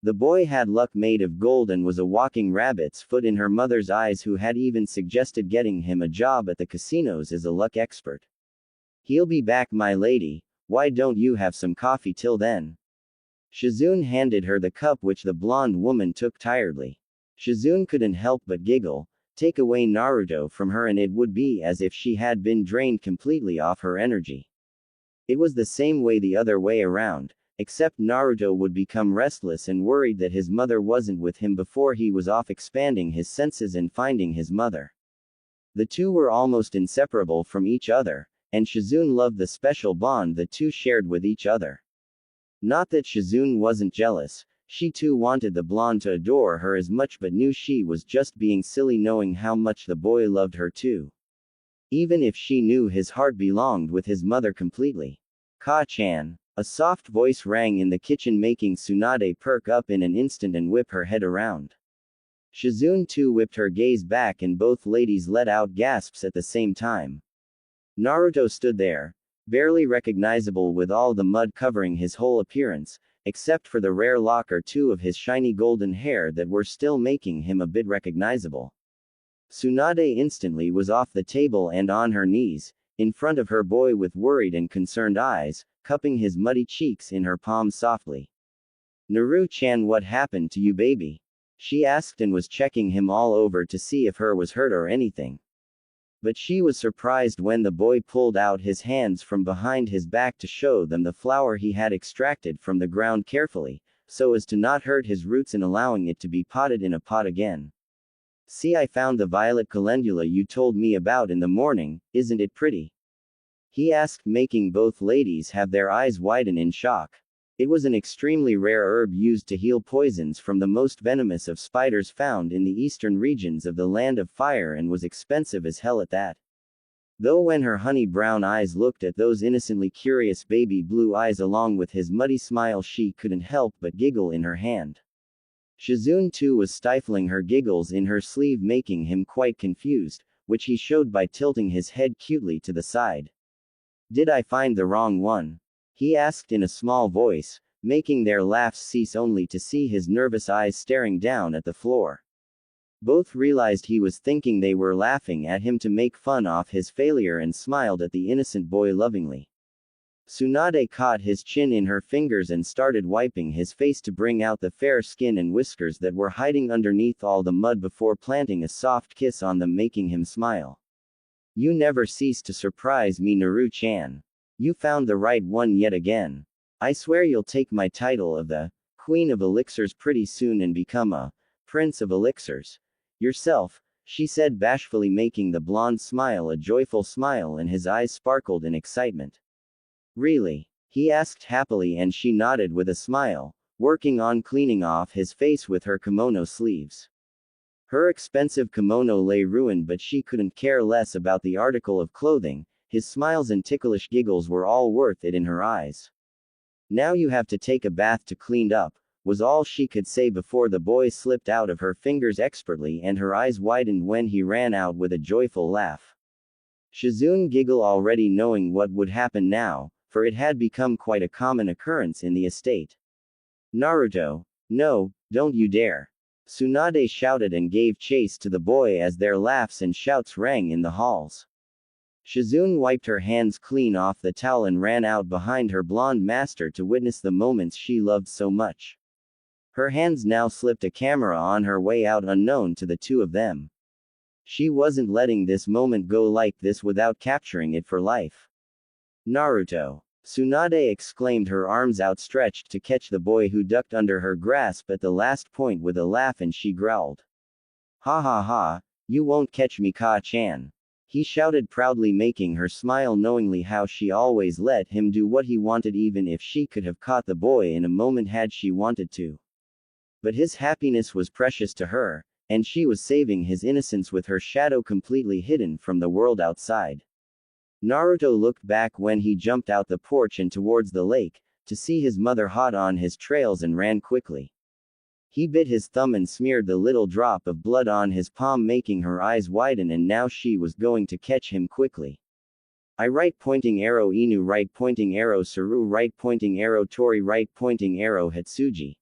The boy had luck made of gold and was a walking rabbit's foot in her mother's eyes, who had even suggested getting him a job at the casinos as a luck expert. He'll be back, my lady. Why don't you have some coffee till then? Shizune handed her the cup, which the blonde woman took tiredly. Shizune couldn't help but giggle. Take away Naruto from her and it would be as if she had been drained completely off her energy. It was the same way the other way around, except Naruto would become restless and worried that his mother wasn't with him before he was off expanding his senses and finding his mother. The two were almost inseparable from each other, and Shizune loved the special bond the two shared with each other. Not that Shizune wasn't jealous. She too wanted the blonde to adore her as much, but knew she was just being silly knowing how much the boy loved her too. Even if she knew his heart belonged with his mother completely. Ka-chan. A soft voice rang in the kitchen, making Tsunade perk up in an instant and whip her head around. Shizune too whipped her gaze back and both ladies let out gasps at the same time. Naruto stood there, barely recognizable with all the mud covering his whole appearance, except for the rare lock or two of his shiny golden hair that were still making him a bit recognizable. Tsunade instantly was off the table and on her knees, in front of her boy with worried and concerned eyes, cupping his muddy cheeks in her palms softly. Naru-chan, what happened to you, baby? She asked and was checking him all over to see if her was hurt or anything. But she was surprised when the boy pulled out his hands from behind his back to show them the flower he had extracted from the ground carefully, so as to not hurt his roots in allowing it to be potted in a pot again. See, I found the violet calendula you told me about in the morning, isn't it pretty? He asked, making both ladies have their eyes widen in shock. It was an extremely rare herb used to heal poisons from the most venomous of spiders found in the eastern regions of the Land of Fire, and was expensive as hell at that. Though when her honey brown eyes looked at those innocently curious baby blue eyes along with his muddy smile, she couldn't help but giggle in her hand. Shizune too was stifling her giggles in her sleeve, making him quite confused, which he showed by tilting his head cutely to the side. Did I find the wrong one? He asked in a small voice, making their laughs cease only to see his nervous eyes staring down at the floor. Both realized he was thinking they were laughing at him to make fun of his failure and smiled at the innocent boy lovingly. Tsunade caught his chin in her fingers and started wiping his face to bring out the fair skin and whiskers that were hiding underneath all the mud before planting a soft kiss on them, making him smile. You never cease to surprise me, Naru-chan. You found the right one yet again. I swear you'll take my title of the Queen of Elixirs pretty soon and become a Prince of Elixirs yourself, she said bashfully, making the blonde smile a joyful smile and his eyes sparkled in excitement. Really? He asked happily, and she nodded with a smile, working on cleaning off his face with her kimono sleeves. Her expensive kimono lay ruined, but she couldn't care less about the article of clothing. His smiles and ticklish giggles were all worth it in her eyes. "Now you have to take a bath to clean up," was all she could say before the boy slipped out of her fingers expertly, and her eyes widened when he ran out with a joyful laugh. Shizune giggled, already knowing what would happen now, for it had become quite a common occurrence in the estate. "Naruto, no, don't you dare!" Tsunade shouted and gave chase to the boy as their laughs and shouts rang in the halls. Shizune wiped her hands clean off the towel and ran out behind her blonde master to witness the moments she loved so much. Her hands now slipped a camera on her way out unknown to the two of them. She wasn't letting this moment go like this without capturing it for life. "Naruto!" Tsunade exclaimed, her arms outstretched to catch the boy who ducked under her grasp at the last point with a laugh, and she growled. "Ha ha ha, you won't catch me, Ka-chan." He shouted proudly, making her smile knowingly how she always let him do what he wanted, even if she could have caught the boy in a moment had she wanted to. But his happiness was precious to her, and she was saving his innocence with her shadow completely hidden from the world outside. Naruto looked back when he jumped out the porch and towards the lake, to see his mother hot on his trails, and ran quickly. He bit his thumb and smeared the little drop of blood on his palm, making her eyes widen, and now she was going to catch him quickly. "I right pointing arrow Inu, right pointing arrow Saru, right pointing arrow Tori, right pointing arrow Hitsuji.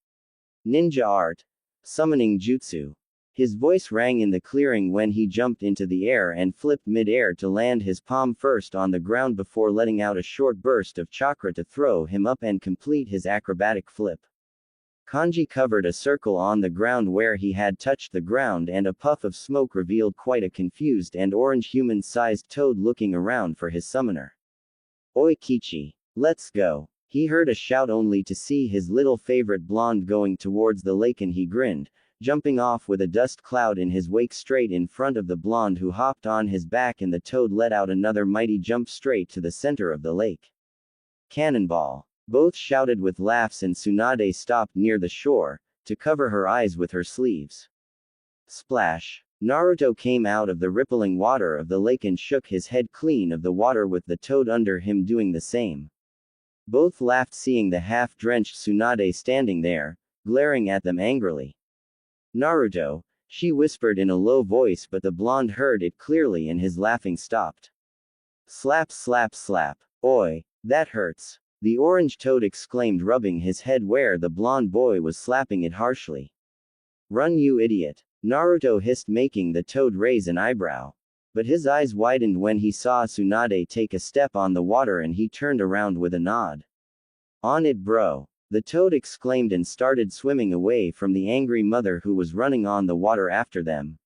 Ninja art. Summoning jutsu." His voice rang in the clearing when he jumped into the air and flipped mid-air to land his palm first on the ground before letting out a short burst of chakra to throw him up and complete his acrobatic flip. Kanji covered a circle on the ground where he had touched the ground, and a puff of smoke revealed quite a confused and orange human-sized toad looking around for his summoner. "Oi Kichi, let's go." He heard a shout only to see his little favorite blonde going towards the lake, and he grinned, jumping off with a dust cloud in his wake straight in front of the blonde, who hopped on his back, and the toad let out another mighty jump straight to the center of the lake. "Cannonball!" Both shouted with laughs, and Tsunade stopped near the shore, to cover her eyes with her sleeves. Splash! Naruto came out of the rippling water of the lake and shook his head clean of the water, with the toad under him doing the same. Both laughed, seeing the half-drenched Tsunade standing there, glaring at them angrily. "Naruto," she whispered in a low voice, but the blonde heard it clearly and his laughing stopped. Slap slap slap. "Oi, that hurts!" the orange toad exclaimed, rubbing his head where the blonde boy was slapping it harshly. "Run, you idiot!" Naruto hissed, making the toad raise an eyebrow. But his eyes widened when he saw Tsunade take a step on the water, and he turned around with a nod. "On it, bro!" the toad exclaimed and started swimming away from the angry mother who was running on the water after them.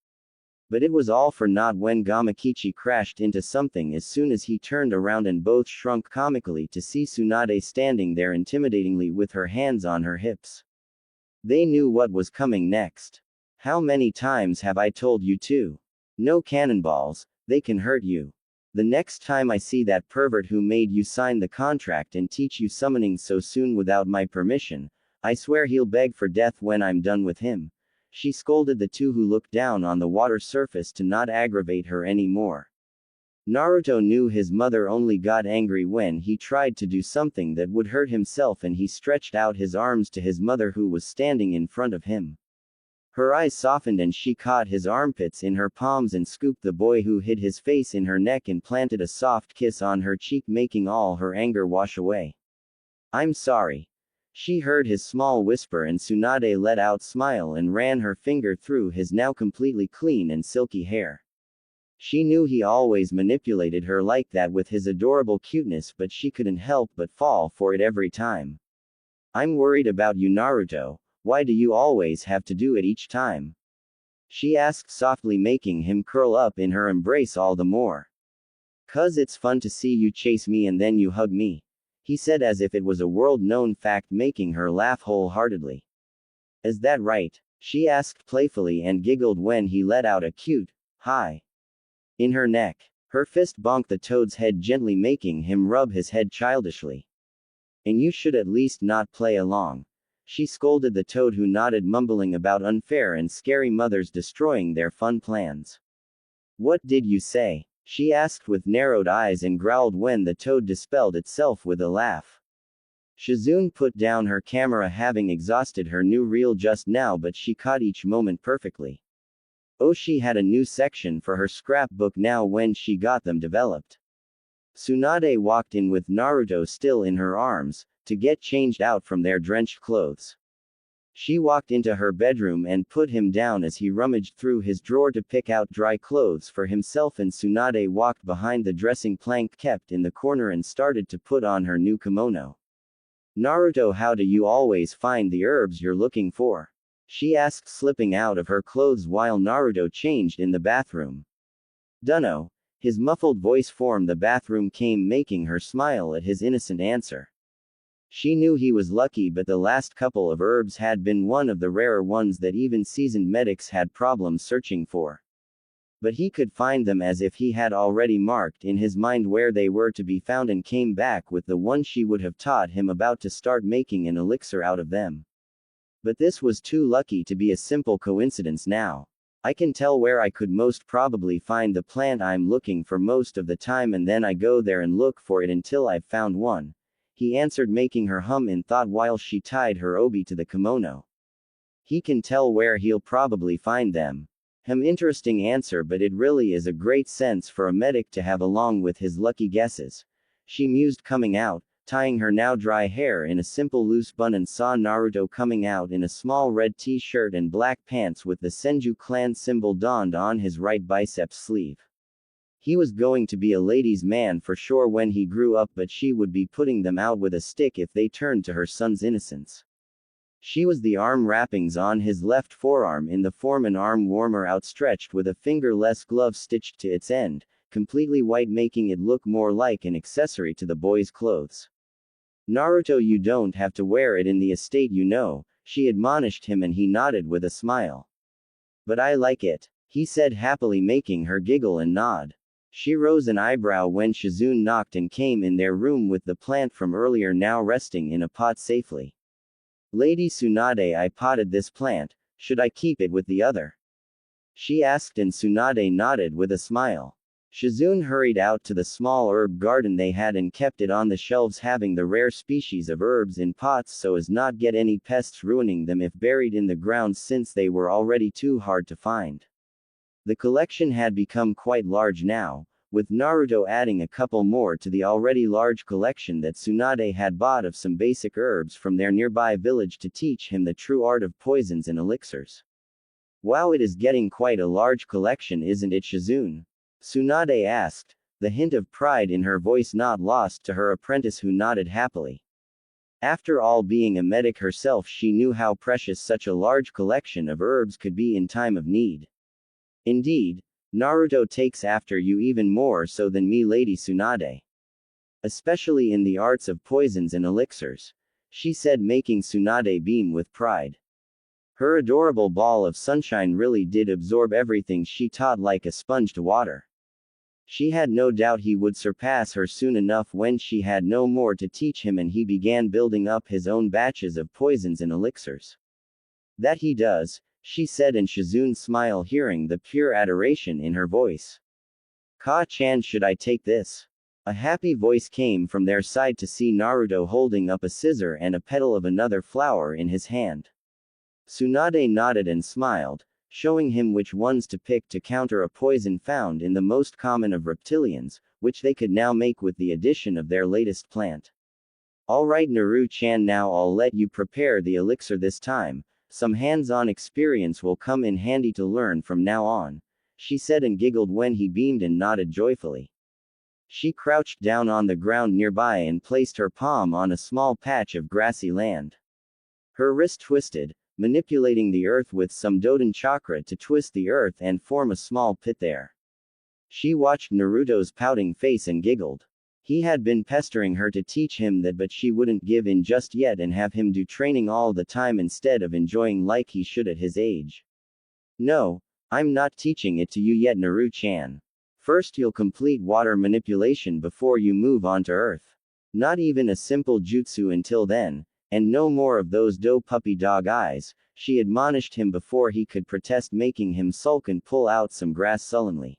But it was all for naught when Gamakichi crashed into something as soon as he turned around, and both shrunk comically to see Tsunade standing there intimidatingly with her hands on her hips. They knew what was coming next. "How many times have I told you to? No cannonballs, they can hurt you. The next time I see that pervert who made you sign the contract and teach you summoning so soon without my permission, I swear he'll beg for death when I'm done with him." She scolded the two who looked down on the water surface to not aggravate her anymore. Naruto knew his mother only got angry when he tried to do something that would hurt himself, and he stretched out his arms to his mother, who was standing in front of him. Her eyes softened and she caught his armpits in her palms and scooped the boy, who hid his face in her neck and planted a soft kiss on her cheek, making all her anger wash away. "I'm sorry." She heard his small whisper, and Tsunade let out a smile and ran her finger through his now completely clean and silky hair. She knew he always manipulated her like that with his adorable cuteness, but she couldn't help but fall for it every time. "I'm worried about you, Naruto. Why do you always have to do it each time?" she asked softly, making him curl up in her embrace all the more. "'Cause it's fun to see you chase me and then you hug me," he said as if it was a world-known fact, making her laugh wholeheartedly. "Is that right?" she asked playfully, and giggled when he let out a cute, "hi" in her neck. Her fist bonked the toad's head gently, making him rub his head childishly. "And you should at least not play along. she scolded the toad who nodded, mumbling about unfair and scary mothers destroying their fun plans. What did you say? She asked with narrowed eyes and growled when the toad dispelled itself with a laugh. Shizune put down her camera, having exhausted her new reel just now, but she caught each moment perfectly. Oh, she had a new section for her scrapbook now when she got them developed. Tsunade walked in with Naruto still in her arms, to get changed out from their drenched clothes. She walked into her bedroom and put him down as he rummaged through his drawer to pick out dry clothes for himself, and Tsunade walked behind the dressing plank kept in the corner and started to put on her new kimono. Naruto, how do you always find the herbs you're looking for? She asked, slipping out of her clothes while Naruto changed in the bathroom. Dunno. His muffled voice from the bathroom came, making her smile at his innocent answer. She knew he was lucky, but the last couple of herbs had been one of the rarer ones that even seasoned medics had problems searching for. But he could find them as if he had already marked in his mind where they were to be found, and came back with the one she would have taught him about to start making an elixir out of them. But this was too lucky to be a simple coincidence now. I can tell where I could most probably find the plant I'm looking for most of the time, and then I go there and look for it until I've found one, he answered, making her hum in thought while she tied her obi to the kimono. He can tell where he'll probably find them. Interesting answer, but it really is a great sense for a medic to have along with his lucky guesses. She mused, coming out, tying her now dry hair in a simple loose bun, and saw Naruto coming out in a small red t-shirt and black pants with the Senju clan symbol donned on his right biceps sleeve. He was going to be a ladies' man for sure when he grew up, but she would be putting them out with a stick if they turned to her son's innocence. She was the arm wrappings on his left forearm in the form an arm warmer outstretched with a fingerless glove stitched to its end, completely white, making it look more like an accessory to the boy's clothes. Naruto, you don't have to wear it in the estate, you know, she admonished him, and he nodded with a smile. But I like it, he said happily, making her giggle and nod. She rose an eyebrow when Shizune knocked and came in their room with the plant from earlier now resting in a pot safely. Lady Tsunade, I potted this plant, should I keep it with the other? She asked, and Tsunade nodded with a smile. Shizune hurried out to the small herb garden they had and kept it on the shelves, having the rare species of herbs in pots so as not get any pests ruining them if buried in the ground, since they were already too hard to find. The collection had become quite large now, with Naruto adding a couple more to the already large collection that Tsunade had bought of some basic herbs from their nearby village to teach him the true art of poisons and elixirs. Wow, it is getting quite a large collection, isn't it, Shizune? Tsunade asked, the hint of pride in her voice not lost to her apprentice, who nodded happily. After all, being a medic herself, she knew how precious such a large collection of herbs could be in time of need. Indeed, Naruto takes after you even more so than me, Lady Tsunade. Especially in the arts of poisons and elixirs, she said, making Tsunade beam with pride. Her adorable ball of sunshine really did absorb everything she taught like a sponge to water. She had no doubt he would surpass her soon enough when she had no more to teach him and he began building up his own batches of poisons and elixirs. That he does, she said, and Shizune smiled, hearing the pure adoration in her voice. Ka-chan, should I take this? A happy voice came from their side to see Naruto holding up a scissor and a petal of another flower in his hand. Tsunade nodded and smiled, showing him which ones to pick to counter a poison found in the most common of reptilians, which they could now make with the addition of their latest plant. Alright Naru-chan, now I'll let you prepare the elixir this time. Some hands-on experience will come in handy to learn from now on, she said, and giggled when he beamed and nodded joyfully. She crouched down on the ground nearby and placed her palm on a small patch of grassy land. Her wrist twisted, manipulating the earth with some Doden chakra to twist the earth and form a small pit there. She watched Naruto's pouting face and giggled. He had been pestering her to teach him that, but she wouldn't give in just yet and have him do training all the time instead of enjoying like he should at his age. No, I'm not teaching it to you yet, Naru-chan. First you'll complete water manipulation before you move on to earth. Not even a simple jutsu until then, And no more of those doe puppy dog eyes, she admonished him before he could protest, making him sulk and pull out some grass sullenly.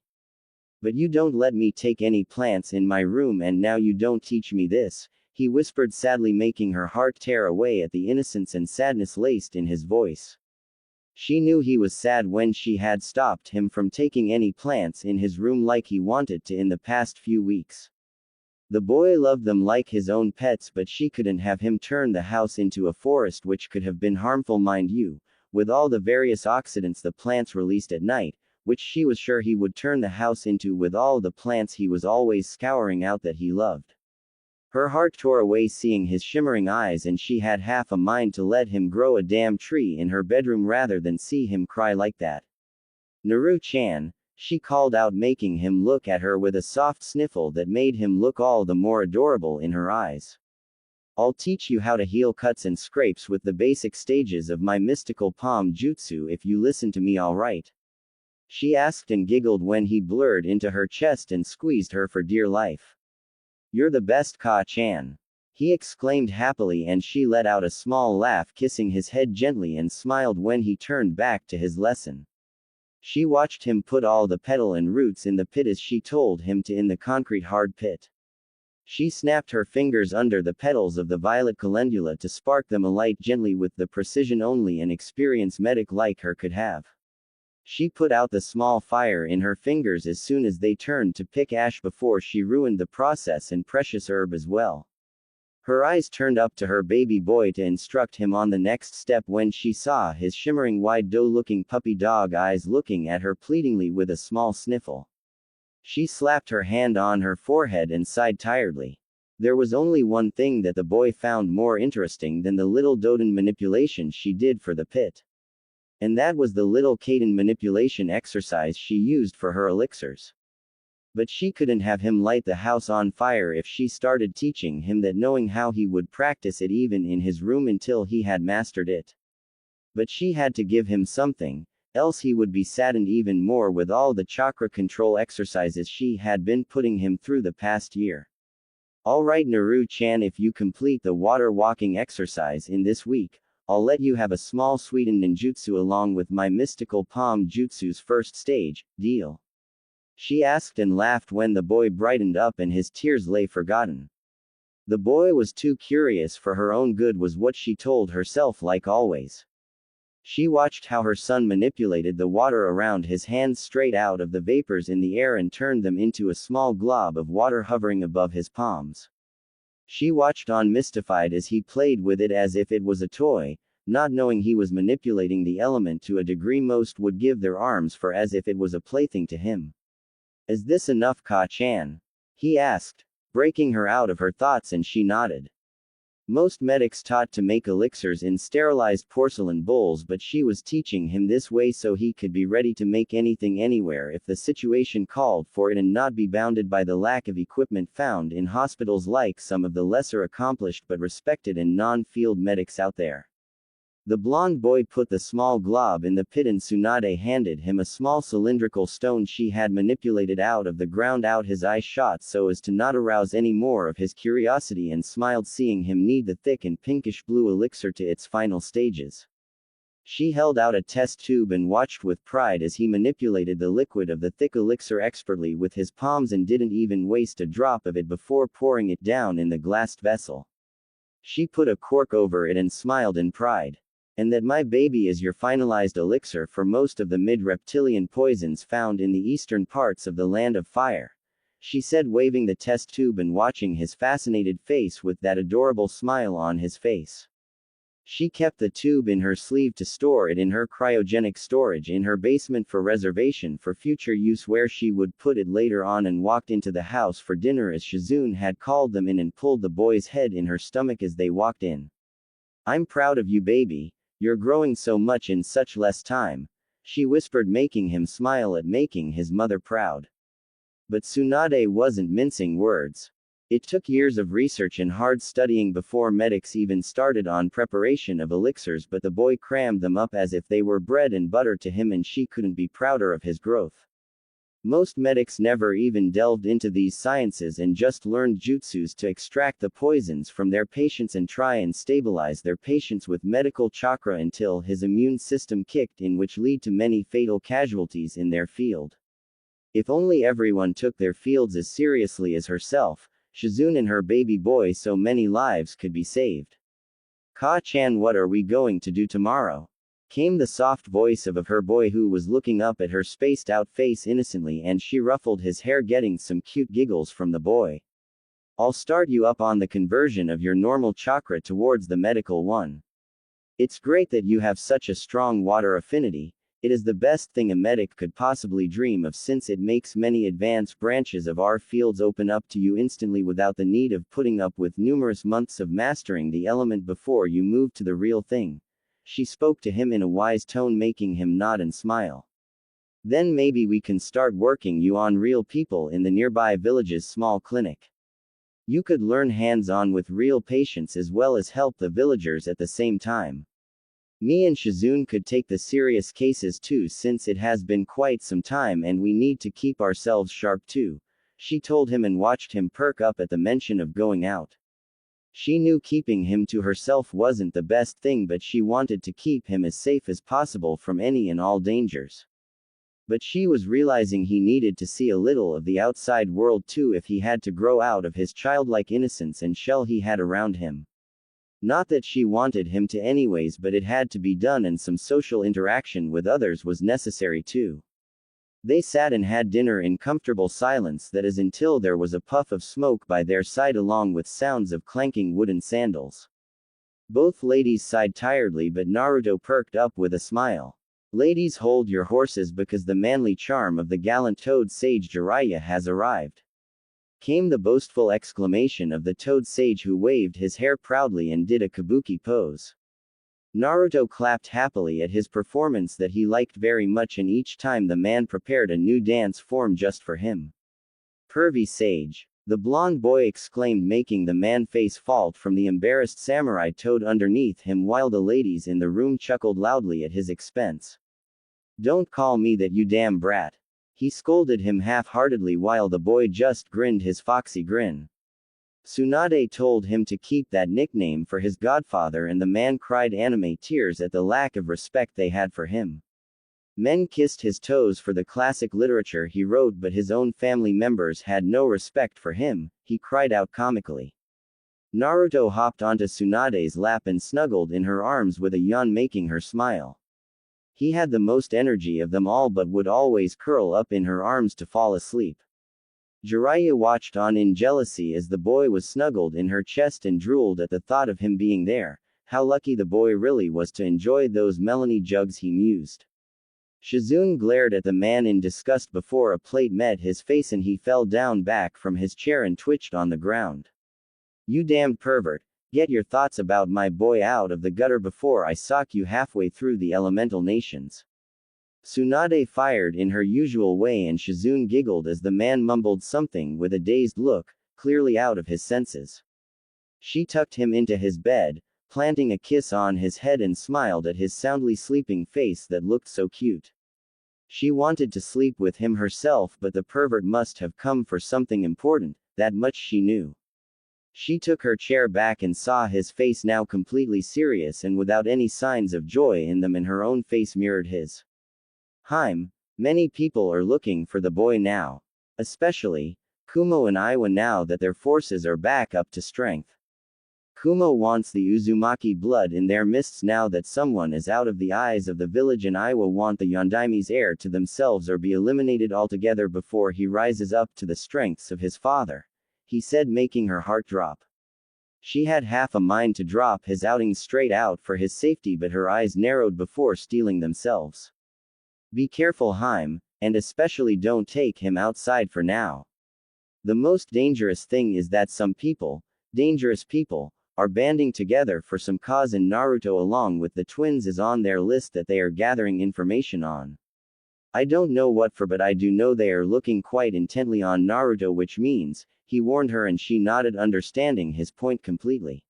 But you don't let me take any plants in my room, and now you don't teach me this, he whispered sadly, making her heart tear away at the innocence and sadness laced in his voice. She knew he was sad when she had stopped him from taking any plants in his room like he wanted to in the past few weeks. The boy loved them like his own pets, but she couldn't have him turn the house into a forest, which could have been harmful, mind you, with all the various oxidants the plants released at night, which she was sure he would turn the house into with all the plants he was always scouring out that he loved. Her heart tore away seeing his shimmering eyes, and she had half a mind to let him grow a damn tree in her bedroom rather than see him cry like that. Naru-chan, she called out, making him look at her with a soft sniffle that made him look all the more adorable in her eyes. I'll teach you how to heal cuts and scrapes with the basic stages of my mystical palm jutsu if you listen to me, alright? She asked and giggled when he blurred into her chest and squeezed her for dear life. You're the best, Ka-chan, he exclaimed happily, and she let out a small laugh, kissing his head gently, and smiled when he turned back to his lesson. She watched him put all the petal and roots in the pit as she told him to, in the concrete hard pit. She snapped her fingers under the petals of the violet calendula to spark them alight gently with the precision only an experienced medic like her could have. She put out the small fire in her fingers as soon as they turned to pick ash before she ruined the process and precious herb as well. Her eyes turned up to her baby boy to instruct him on the next step when she saw his shimmering wide doe-looking puppy dog eyes looking at her pleadingly with a small sniffle. She slapped her hand on her forehead and sighed tiredly. There was only one thing that the boy found more interesting than the little Doden manipulation she did for the pit. And that was the little Kaden manipulation exercise she used for her elixirs. But she couldn't have him light the house on fire if she started teaching him that, knowing how he would practice it even in his room until he had mastered it. But she had to give him something, else he would be saddened even more with all the chakra control exercises she had been putting him through the past year. Alright Naru-chan, if you complete the water walking exercise in this week, I'll let you have a small sweetened ninjutsu along with my mystical palm jutsu's first stage, deal? She asked and laughed when the boy brightened up and his tears lay forgotten. The boy was too curious for her own good, was what she told herself like always. She watched how her son manipulated the water around his hands straight out of the vapors in the air and turned them into a small glob of water hovering above his palms. She watched on mystified as he played with it as if it was a toy, not knowing he was manipulating the element to a degree most would give their arms for, as if it was a plaything to him. Is this enough, Ka-chan? He asked, breaking her out of her thoughts, and she nodded. Most medics taught to make elixirs in sterilized porcelain bowls, but she was teaching him this way so he could be ready to make anything anywhere if the situation called for it and not be bounded by the lack of equipment found in hospitals like some of the lesser accomplished but respected and non-field medics out there. The blond boy put the small glob in the pit and Tsunade handed him a small cylindrical stone she had manipulated out of the ground. Out his eyes shot so as to not arouse any more of his curiosity, and smiled seeing him knead the thick and pinkish blue elixir to its final stages. She held out a test tube and watched with pride as he manipulated the liquid of the thick elixir expertly with his palms and didn't even waste a drop of it before pouring it down in the glassed vessel. She put a cork over it and smiled in pride. And that, my baby, is your finalized elixir for most of the mid-reptilian poisons found in the eastern parts of the Land of Fire, she said, waving the test tube and watching his fascinated face with that adorable smile on his face. She kept the tube in her sleeve to store it in her cryogenic storage in her basement for reservation for future use, where she would put it later on, and walked into the house for dinner as Shizune had called them in and pulled the boy's head in her stomach as they walked in. I'm proud of you, baby. You're growing so much in such less time, she whispered, making him smile at making his mother proud. But Tsunade wasn't mincing words. It took years of research and hard studying before medics even started on preparation of elixirs, but the boy crammed them up as if they were bread and butter to him, and she couldn't be prouder of his growth. Most medics never even delved into these sciences and just learned jutsus to extract the poisons from their patients and try and stabilize their patients with medical chakra until his immune system kicked in, which lead to many fatal casualties in their field. If only everyone took their fields as seriously as herself, Shizune and her baby boy, so many lives could be saved. Ka-chan, what are we going to do tomorrow? Came the soft voice of her boy, who was looking up at her spaced out face innocently, and she ruffled his hair, getting some cute giggles from the boy. I'll start you up on the conversion of your normal chakra towards the medical one. It's great that you have such a strong water affinity. It is the best thing a medic could possibly dream of, since it makes many advanced branches of our fields open up to you instantly without the need of putting up with numerous months of mastering the element before you move to the real thing. She spoke to him in a wise tone, making him nod and smile. Then maybe we can start working you on real people in the nearby village's small clinic. You could learn hands-on with real patients as well as help the villagers at the same time. Me and Shizune could take the serious cases too, since it has been quite some time and we need to keep ourselves sharp too, she told him, and watched him perk up at the mention of going out. She knew keeping him to herself wasn't the best thing, but she wanted to keep him as safe as possible from any and all dangers. But she was realizing he needed to see a little of the outside world too if he had to grow out of his childlike innocence and shell he had around him. Not that she wanted him to anyways, but it had to be done, and some social interaction with others was necessary too. They sat and had dinner in comfortable silence, that is, until there was a puff of smoke by their side along with sounds of clanking wooden sandals. Both ladies sighed tiredly, but Naruto perked up with a smile. Ladies, hold your horses, because the manly charm of the gallant toad sage Jiraiya has arrived. Came the boastful exclamation of the toad sage, who waved his hair proudly and did a kabuki pose. Naruto clapped happily at his performance that he liked very much, and each time the man prepared a new dance form just for him. Pervy sage, the blonde boy exclaimed, making the man face fault from the embarrassed samurai toad underneath him, while the ladies in the room chuckled loudly at his expense. Don't call me that, you damn brat. He scolded him half-heartedly while the boy just grinned his foxy grin. Tsunade told him to keep that nickname for his godfather, and the man cried anime tears at the lack of respect they had for him. Men kissed his toes for the classic literature he wrote, but his own family members had no respect for him, he cried out comically. Naruto hopped onto Tsunade's lap and snuggled in her arms with a yawn, making her smile. He had the most energy of them all, but would always curl up in her arms to fall asleep. Jiraiya watched on in jealousy as the boy was snuggled in her chest and drooled at the thought of him being there. How lucky the boy really was to enjoy those melony jugs, he mused. Shizune glared at the man in disgust before a plate met his face, and he fell down back from his chair and twitched on the ground. You damned pervert, get your thoughts about my boy out of the gutter before I sock you halfway through the elemental nations. Tsunade fired in her usual way, and Shizune giggled as the man mumbled something with a dazed look, clearly out of his senses. She tucked him into his bed, planting a kiss on his head, and smiled at his soundly sleeping face that looked so cute. She wanted to sleep with him herself, but the pervert must have come for something important, that much she knew. She took her chair back and saw his face now completely serious and without any signs of joy in them, and her own face mirrored his. Many people are looking for the boy now. Especially Kumo and Iwa, now that their forces are back up to strength. Kumo wants the Uzumaki blood in their mists now that someone is out of the eyes of the village, and Iwa want the Yondaime's heir to themselves or be eliminated altogether before he rises up to the strengths of his father, he said, making her heart drop. She had half a mind to drop his outings straight out for his safety, but her eyes narrowed before steeling themselves. Be careful, and especially don't take him outside for now. The most dangerous thing is that some people, dangerous people, are banding together for some cause, and Naruto along with the twins is on their list that they are gathering information on. I don't know what for, but I do know they are looking quite intently on Naruto, which means, he warned her, and she nodded, understanding his point completely.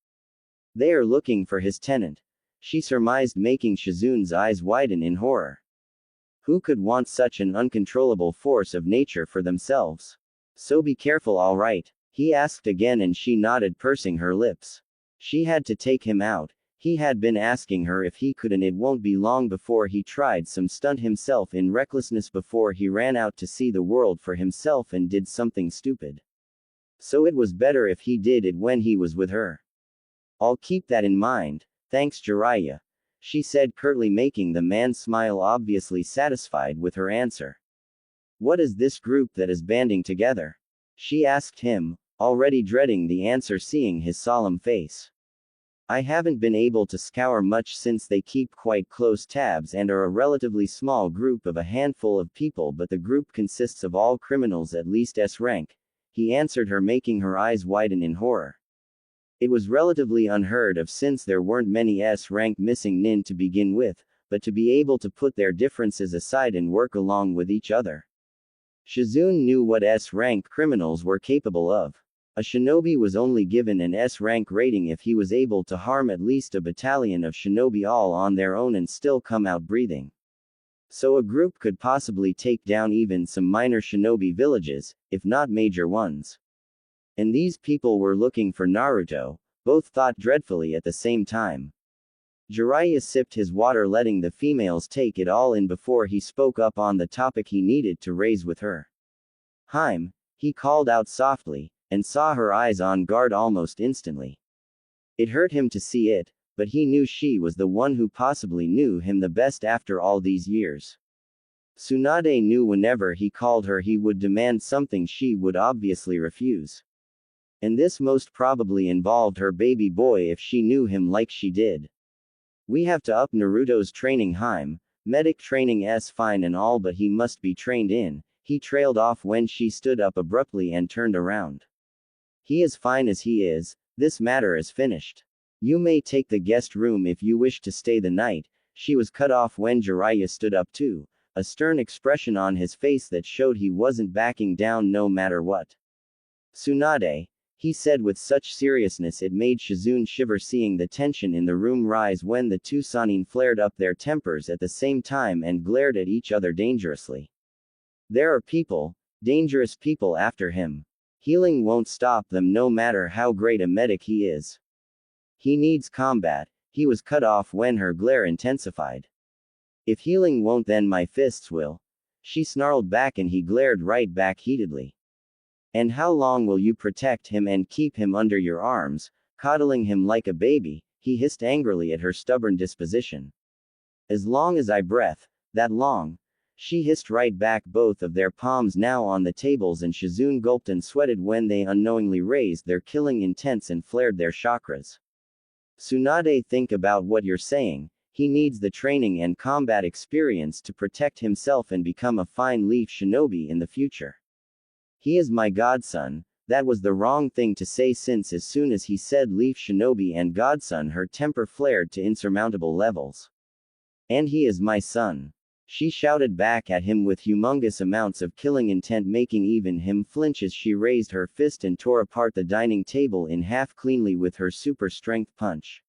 They are looking for his tenant, she surmised, making Shizune's eyes widen in horror. Who could want such an uncontrollable force of nature for themselves? So be careful, alright? He asked again, and she nodded, pursing her lips. She had to take him out. He had been asking her if he could, and it won't be long before he tried some stunt himself in recklessness before he ran out to see the world for himself and did something stupid. So it was better if he did it when he was with her. I'll keep that in mind. Thanks, Jiraiya, she said curtly, making the man smile, obviously satisfied with her answer. What is this group that is banding together? She asked him, already dreading the answer seeing his solemn face. I haven't been able to scour much since they keep quite close tabs and are a relatively small group of a handful of people, but the group consists of all criminals at least S rank, he answered her, making her eyes widen in horror. It was relatively unheard of since there weren't many S rank missing nin to begin with, but to be able to put their differences aside and work along with each other. Shizune knew what S rank criminals were capable of. A shinobi was only given an S rank rating if he was able to harm at least a battalion of shinobi all on their own and still come out breathing. So a group could possibly take down even some minor shinobi villages, if not major ones. And these people were looking for Naruto, both thought dreadfully at the same time. Jiraiya sipped his water, letting the females take it all in before he spoke up on the topic he needed to raise with her. Heim, he called out softly, and saw her eyes on guard almost instantly. It hurt him to see it, but he knew she was the one who possibly knew him the best after all these years. Tsunade knew whenever he called her he would demand something she would obviously refuse. And this most probably involved her baby boy if she knew him like she did. We have to up Naruto's training, Heim. Medic training is fine and all, but he must be trained in. He trailed off when she stood up abruptly and turned around. He is fine as he is. This matter is finished. You may take the guest room if you wish to stay the night. She was cut off when Jiraiya stood up too, a stern expression on his face that showed he wasn't backing down no matter what. Tsunade, he said with such seriousness it made Shizune shiver, seeing the tension in the room rise when the two Sannin flared up their tempers at the same time and glared at each other dangerously. There are people, dangerous people after him. Healing won't stop them no matter how great a medic he is. He needs combat. He was cut off when her glare intensified. If healing won't, then my fists will. She snarled back and he glared right back heatedly. And how long will you protect him and keep him under your arms, coddling him like a baby? He hissed angrily at her stubborn disposition. As long as I breath, that long. She hissed right back, both of their palms now on the tables, and Shizune gulped and sweated when they unknowingly raised their killing intents and flared their chakras. Tsunade, think about what you're saying. He needs the training and combat experience to protect himself and become a fine leaf shinobi in the future. He is my godson. That was the wrong thing to say, since as soon as he said leaf shinobi and godson her temper flared to insurmountable levels. And he is my son. She shouted back at him with humongous amounts of killing intent, making even him flinch as she raised her fist and tore apart the dining table in half cleanly with her super strength punch.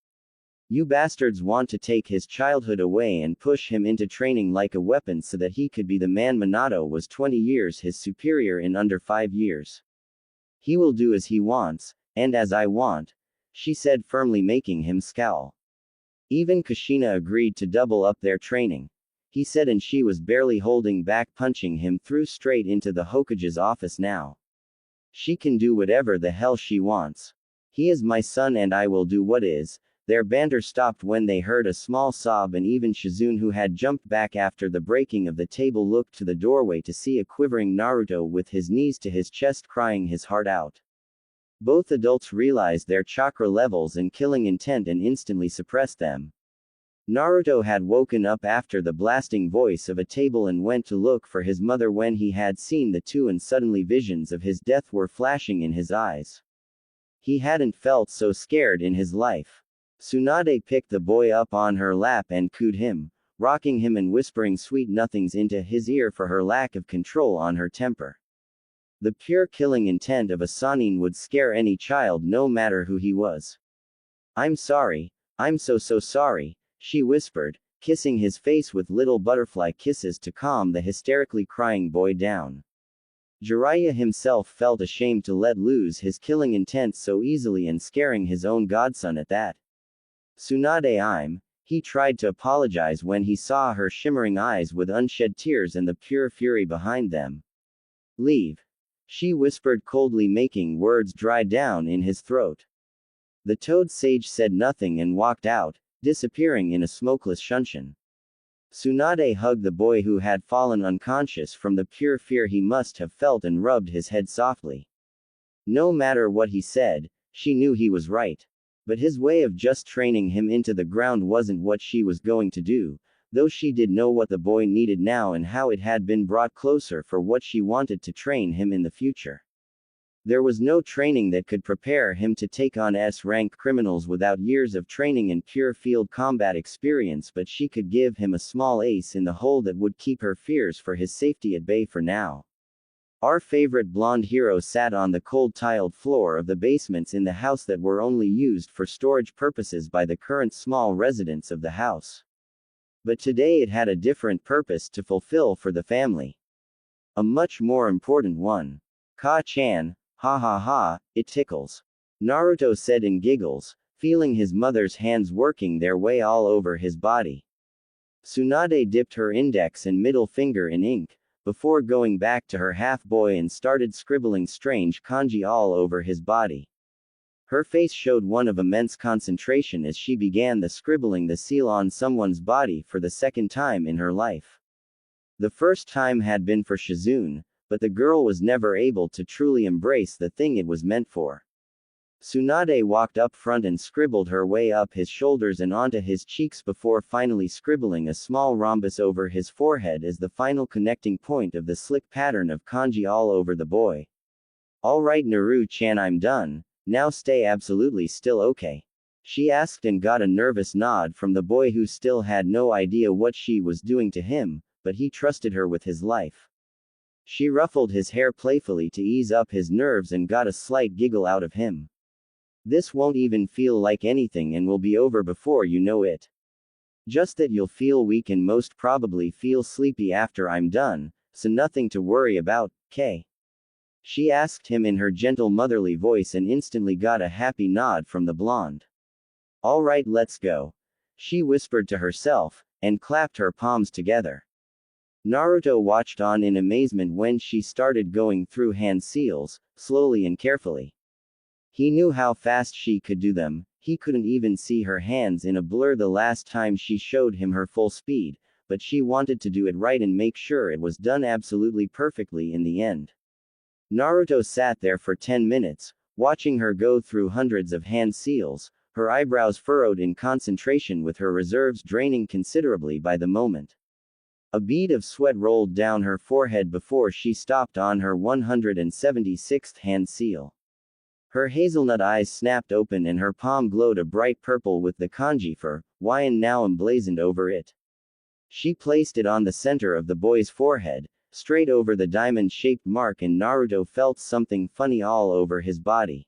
You bastards want to take his childhood away and push him into training like a weapon so that he could be the man Minato was 20 years his superior in under 5 years. He will do as he wants, and as I want, she said firmly, making him scowl. Even Kushina agreed to double up their training, he said, and she was barely holding back, punching him through straight into the Hokage's office now. She can do whatever the hell she wants. He is my son and I will do what is. Their banter stopped when they heard a small sob, and even Shizune, who had jumped back after the breaking of the table, looked to the doorway to see a quivering Naruto with his knees to his chest crying his heart out. Both adults realized their chakra levels and killing intent and instantly suppressed them. Naruto had woken up after the blasting voice of a table and went to look for his mother when he had seen the two, and suddenly visions of his death were flashing in his eyes. He hadn't felt so scared in his life. Tsunade picked the boy up on her lap and cooed him, rocking him and whispering sweet nothings into his ear for her lack of control on her temper. The pure killing intent of a Sannin would scare any child, no matter who he was. I'm sorry. I'm so sorry, she whispered, kissing his face with little butterfly kisses to calm the hysterically crying boy down. Jiraiya himself felt ashamed to let loose his killing intent so easily and scaring his own godson at that. Tsunade, he tried to apologize when he saw her shimmering eyes with unshed tears and the pure fury behind them. Leave. She whispered coldly, making words dry down in his throat. The toad sage said nothing and walked out, disappearing in a smokeless shunshin. Tsunade hugged the boy who had fallen unconscious from the pure fear he must have felt and rubbed his head softly. No matter what he said, she knew he was right. But his way of just training him into the ground wasn't what she was going to do, though she did know what the boy needed now and how it had been brought closer for what she wanted to train him in the future. There was no training that could prepare him to take on S-rank criminals without years of training and pure field combat experience, but she could give him a small ace in the hole that would keep her fears for his safety at bay for now. Our favorite blonde hero sat on the cold tiled floor of the basements in the house that were only used for storage purposes by the current small residents of the house. But today it had a different purpose to fulfill for the family. A much more important one. Ka-chan, ha ha ha, it tickles. Naruto said in giggles, feeling his mother's hands working their way all over his body. Tsunade dipped her index and middle finger in ink, before going back to her half-boy and started scribbling strange kanji all over his body. Her face showed one of immense concentration as she began the scribbling the seal on someone's body for the second time in her life. The first time had been for Shizune, but the girl was never able to truly embrace the thing it was meant for. Tsunade walked up front and scribbled her way up his shoulders and onto his cheeks before finally scribbling a small rhombus over his forehead as the final connecting point of the slick pattern of kanji all over the boy. Alright Naru-chan, I'm done, now stay absolutely still, okay? She asked and got a nervous nod from the boy who still had no idea what she was doing to him, but he trusted her with his life. She ruffled his hair playfully to ease up his nerves and got a slight giggle out of him. This won't even feel like anything and will be over before you know it. Just that you'll feel weak and most probably feel sleepy after I'm done, so nothing to worry about, Kay. She asked him in her gentle motherly voice and instantly got a happy nod from the blonde. Alright, let's go. She whispered to herself, and clapped her palms together. Naruto watched on in amazement when she started going through hand seals, slowly and carefully. He knew how fast she could do them, he couldn't even see her hands in a blur the last time she showed him her full speed, but she wanted to do it right and make sure it was done absolutely perfectly in the end. Naruto sat there for 10 minutes, watching her go through hundreds of hand seals, her eyebrows furrowed in concentration with her reserves draining considerably by the moment. A bead of sweat rolled down her forehead before she stopped on her 176th hand seal. Her hazelnut eyes snapped open and her palm glowed a bright purple with the kanji for Hawaiian now emblazoned over it. She placed it on the center of the boy's forehead, straight over the diamond-shaped mark, and Naruto felt something funny all over his body.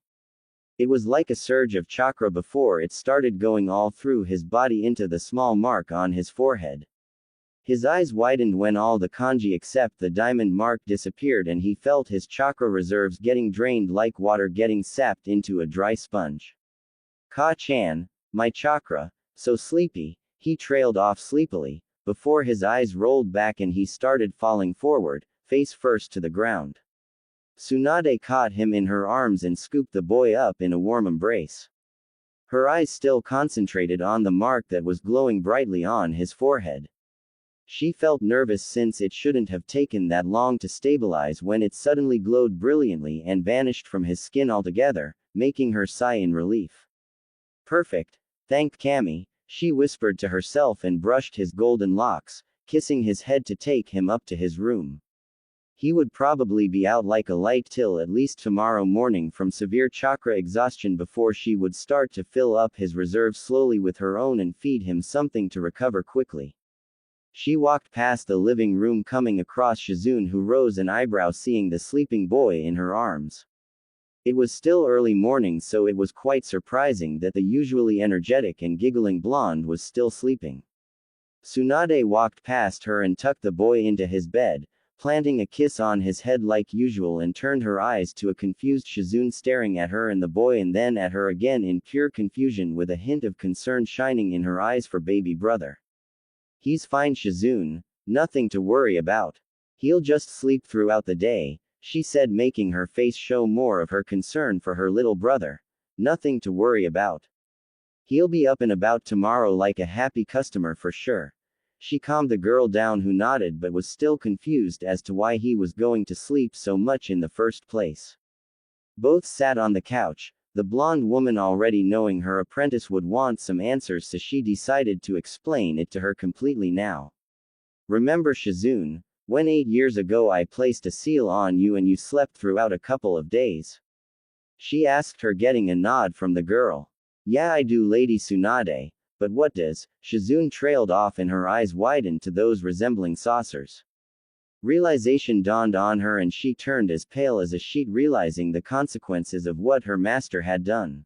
It was like a surge of chakra before it started going all through his body into the small mark on his forehead. His eyes widened when all the kanji except the diamond mark disappeared and he felt his chakra reserves getting drained like water getting sapped into a dry sponge. Ka-chan, my chakra, so sleepy, he trailed off sleepily, before his eyes rolled back and he started falling forward, face first to the ground. Tsunade caught him in her arms and scooped the boy up in a warm embrace. Her eyes still concentrated on the mark that was glowing brightly on his forehead. She felt nervous since it shouldn't have taken that long to stabilize when it suddenly glowed brilliantly and vanished from his skin altogether, making her sigh in relief. Perfect. Thanked Kami, she whispered to herself and brushed his golden locks, kissing his head to take him up to his room. He would probably be out like a light till at least tomorrow morning from severe chakra exhaustion before she would start to fill up his reserves slowly with her own and feed him something to recover quickly. She walked past the living room coming across Shizune, who rose an eyebrow seeing the sleeping boy in her arms. It was still early morning, so it was quite surprising that the usually energetic and giggling blonde was still sleeping. Tsunade walked past her and tucked the boy into his bed, planting a kiss on his head like usual, and turned her eyes to a confused Shizune staring at her and the boy and then at her again in pure confusion with a hint of concern shining in her eyes for baby brother. He's fine, Shizune. Nothing to worry about. He'll just sleep throughout the day, she said, making her face show more of her concern for her little brother. Nothing to worry about. He'll be up and about tomorrow like a happy customer for sure. She calmed the girl down, who nodded but was still confused as to why he was going to sleep so much in the first place. Both sat on the couch, the blonde woman already knowing her apprentice would want some answers, so she decided to explain it to her completely now. Remember, Shizune, when 8 years ago I placed a seal on you and you slept throughout a couple of days? She asked her, getting a nod from the girl. Yeah, I do, Lady Tsunade. But what does? Shizune trailed off and her eyes widened to those resembling saucers. Realization dawned on her and she turned as pale as a sheet, realizing the consequences of what her master had done.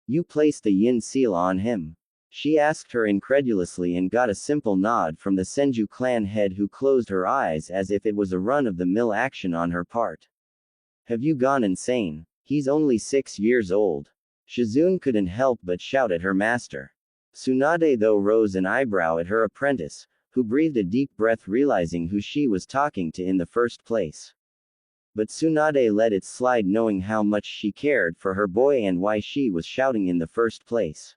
You placed the yin seal on him? She asked her incredulously and got a simple nod from the Senju clan head, who closed her eyes as if it was a run-of-the-mill action on her part. Have you gone insane? He's only 6 years old. Shizune couldn't help but shout at her master. Tsunade though rose an eyebrow at her apprentice, who breathed a deep breath, realizing who she was talking to in the first place. But Tsunade let it slide, knowing how much she cared for her boy and why she was shouting in the first place.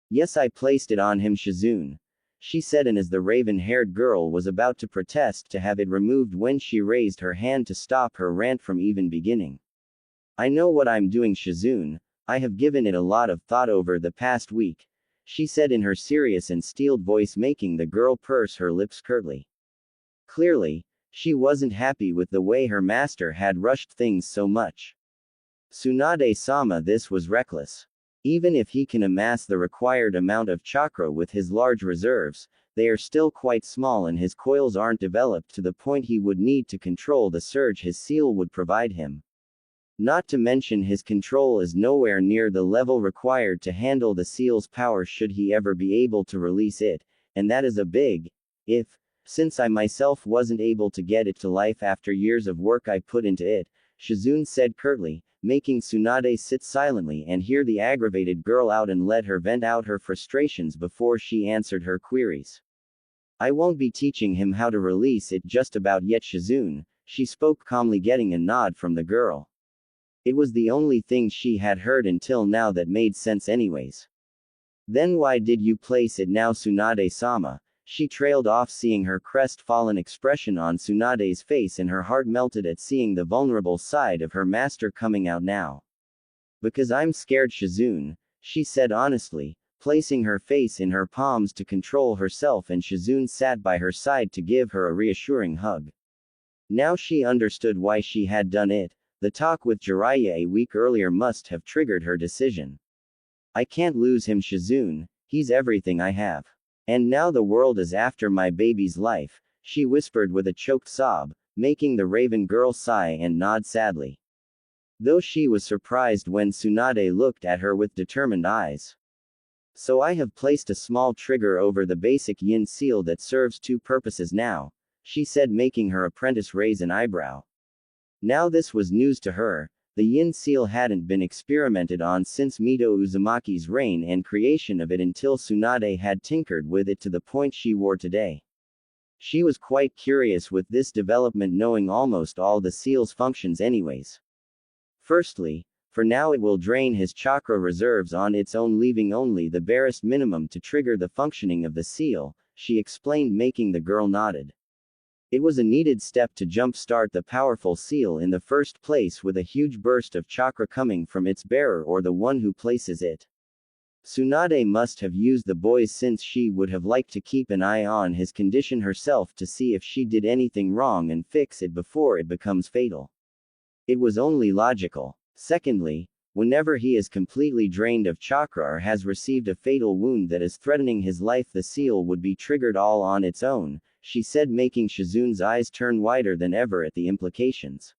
Yes, I placed it on him, Shizune, she said, and as the raven-haired girl was about to protest to have it removed when she raised her hand to stop her rant from even beginning. I know what I'm doing, Shizune. I have given it a lot of thought over the past week, she said in her serious and steeled voice, making the girl purse her lips curtly. Clearly, she wasn't happy with the way her master had rushed things so much. Tsunade-sama, this was reckless. Even if he can amass the required amount of chakra with his large reserves, they are still quite small and his coils aren't developed to the point he would need to control the surge his seal would provide him. Not to mention his control is nowhere near the level required to handle the seal's power should he ever be able to release it, and that is a big if, since I myself wasn't able to get it to life after years of work I put into it, Shizune said curtly, making Tsunade sit silently and hear the aggravated girl out and let her vent out her frustrations before she answered her queries. I won't be teaching him how to release it just about yet, Shizune, she spoke calmly, getting a nod from the girl. It was the only thing she had heard until now that made sense anyways. Then why did you place it now, Tsunade-sama? She trailed off, seeing her crestfallen expression on Tsunade's face, and her heart melted at seeing the vulnerable side of her master coming out now. Because I'm scared, Shizune, she said honestly, placing her face in her palms to control herself, and Shizune sat by her side to give her a reassuring hug. Now she understood why she had done it. The talk with Jiraiya a week earlier must have triggered her decision. I can't lose him, Shizune. He's everything I have. And now the world is after my baby's life, she whispered with a choked sob, making the raven girl sigh and nod sadly. Though she was surprised when Tsunade looked at her with determined eyes. So I have placed a small trigger over the basic yin seal that serves 2 purposes now, she said, making her apprentice raise an eyebrow. Now this was news to her. The yin seal hadn't been experimented on since Mito Uzumaki's reign and creation of it until Tsunade had tinkered with it to the point she wore today. She was quite curious with this development, knowing almost all the seal's functions anyways. Firstly, for now it will drain his chakra reserves on its own, leaving only the barest minimum to trigger the functioning of the seal, she explained, making the girl nodded. It was a needed step to jumpstart the powerful seal in the first place, with a huge burst of chakra coming from its bearer or the one who places it. Tsunade must have used the boys, since she would have liked to keep an eye on his condition herself to see if she did anything wrong and fix it before it becomes fatal. It was only logical. Secondly, whenever he is completely drained of chakra or has received a fatal wound that is threatening his life, the seal would be triggered all on its own, she said, making Shizune's eyes turn wider than ever at the implications.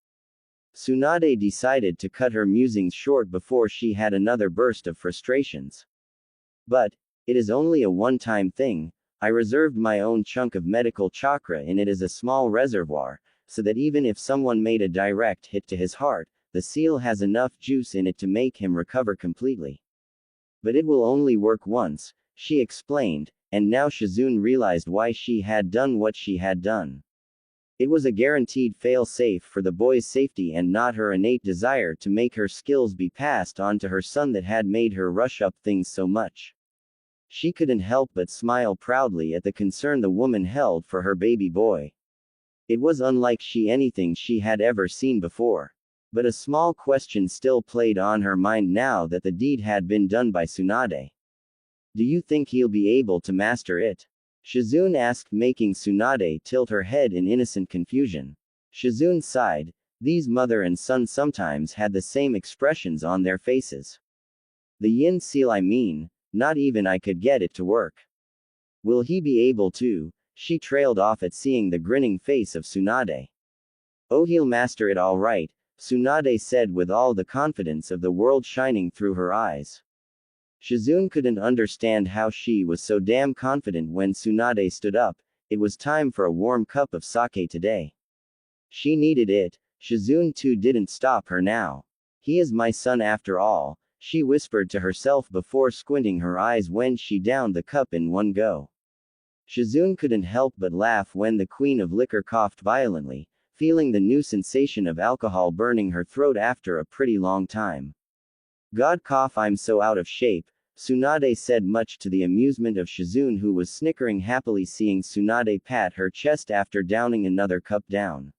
Tsunade decided to cut her musings short before she had another burst of frustrations. But it is only a one-time thing. I reserved my own chunk of medical chakra in it as a small reservoir, so that even if someone made a direct hit to his heart, the seal has enough juice in it to make him recover completely. But it will only work once, she explained, and now Shizune realized why she had done what she had done. It was a guaranteed fail-safe for the boy's safety and not her innate desire to make her skills be passed on to her son that had made her rush up things so much. She couldn't help but smile proudly at the concern the woman held for her baby boy. It was unlike anything she had ever seen before. But a small question still played on her mind now that the deed had been done by Tsunade. Do you think he'll be able to master it? Shizune asked, making Tsunade tilt her head in innocent confusion. Shizune sighed. These mother and son sometimes had the same expressions on their faces. The yin seal, I mean, not even I could get it to work. Will he be able to? She trailed off at seeing the grinning face of Tsunade. Oh, he'll master it all right, Tsunade said with all the confidence of the world shining through her eyes. Shizune couldn't understand how she was so damn confident when Tsunade stood up. It was time for a warm cup of sake today. She needed it. Shizune too didn't stop her now. He is my son after all, she whispered to herself before squinting her eyes when she downed the cup in one go. Shizune couldn't help but laugh when the Queen of Liquor coughed violently, feeling the new sensation of alcohol burning her throat after a pretty long time. God cough, I'm so out of shape, Tsunade said, much to the amusement of Shizune, who was snickering happily seeing Tsunade pat her chest after downing another cup down.